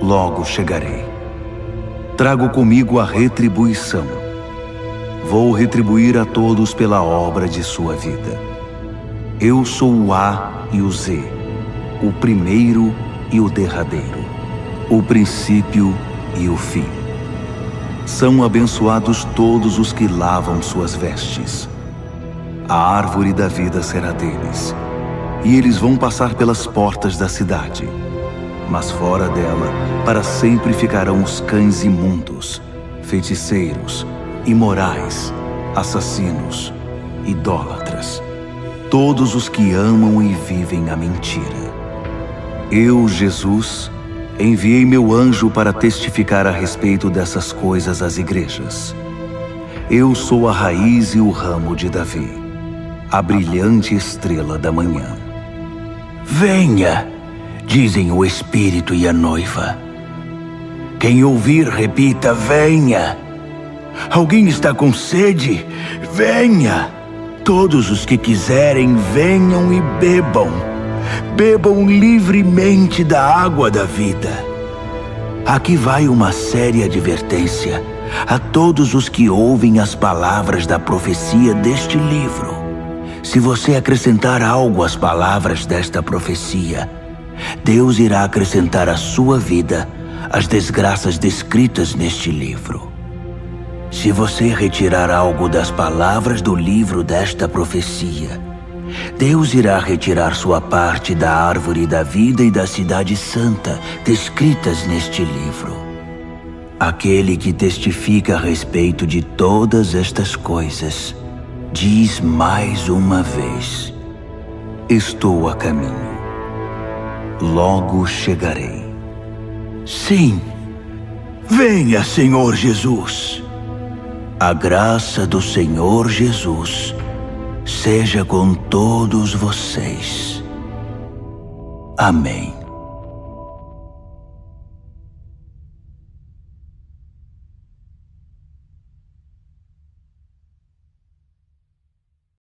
Logo chegarei. Trago comigo a retribuição. Vou retribuir a todos pela obra de sua vida. Eu sou o A e o Z, o primeiro e o derradeiro, o princípio e o fim. São abençoados todos os que lavam suas vestes. A árvore da vida será deles, e eles vão passar pelas portas da cidade. Mas fora dela, para sempre ficarão os cães imundos, feiticeiros, imorais, assassinos, idólatras, todos os que amam e vivem a mentira. Eu, Jesus, enviei meu anjo para testificar a respeito dessas coisas às igrejas. Eu sou a raiz e o ramo de Davi, a brilhante estrela da manhã. Venha, dizem o Espírito e a noiva. Quem ouvir, repita: venha. Alguém está com sede? Venha. Todos os que quiserem, venham e bebam. Bebam livremente da água da vida. Aqui vai uma séria advertência a todos os que ouvem as palavras da profecia deste livro. Se você acrescentar algo às palavras desta profecia, Deus irá acrescentar à sua vida as desgraças descritas neste livro. Se você retirar algo das palavras do livro desta profecia, Deus irá retirar sua parte da árvore da vida e da cidade santa descritas neste livro. Aquele que testifica a respeito de todas estas coisas diz mais uma vez: estou a caminho. Logo chegarei. Sim, venha, Senhor Jesus. A graça do Senhor Jesus seja com todos vocês. Amém.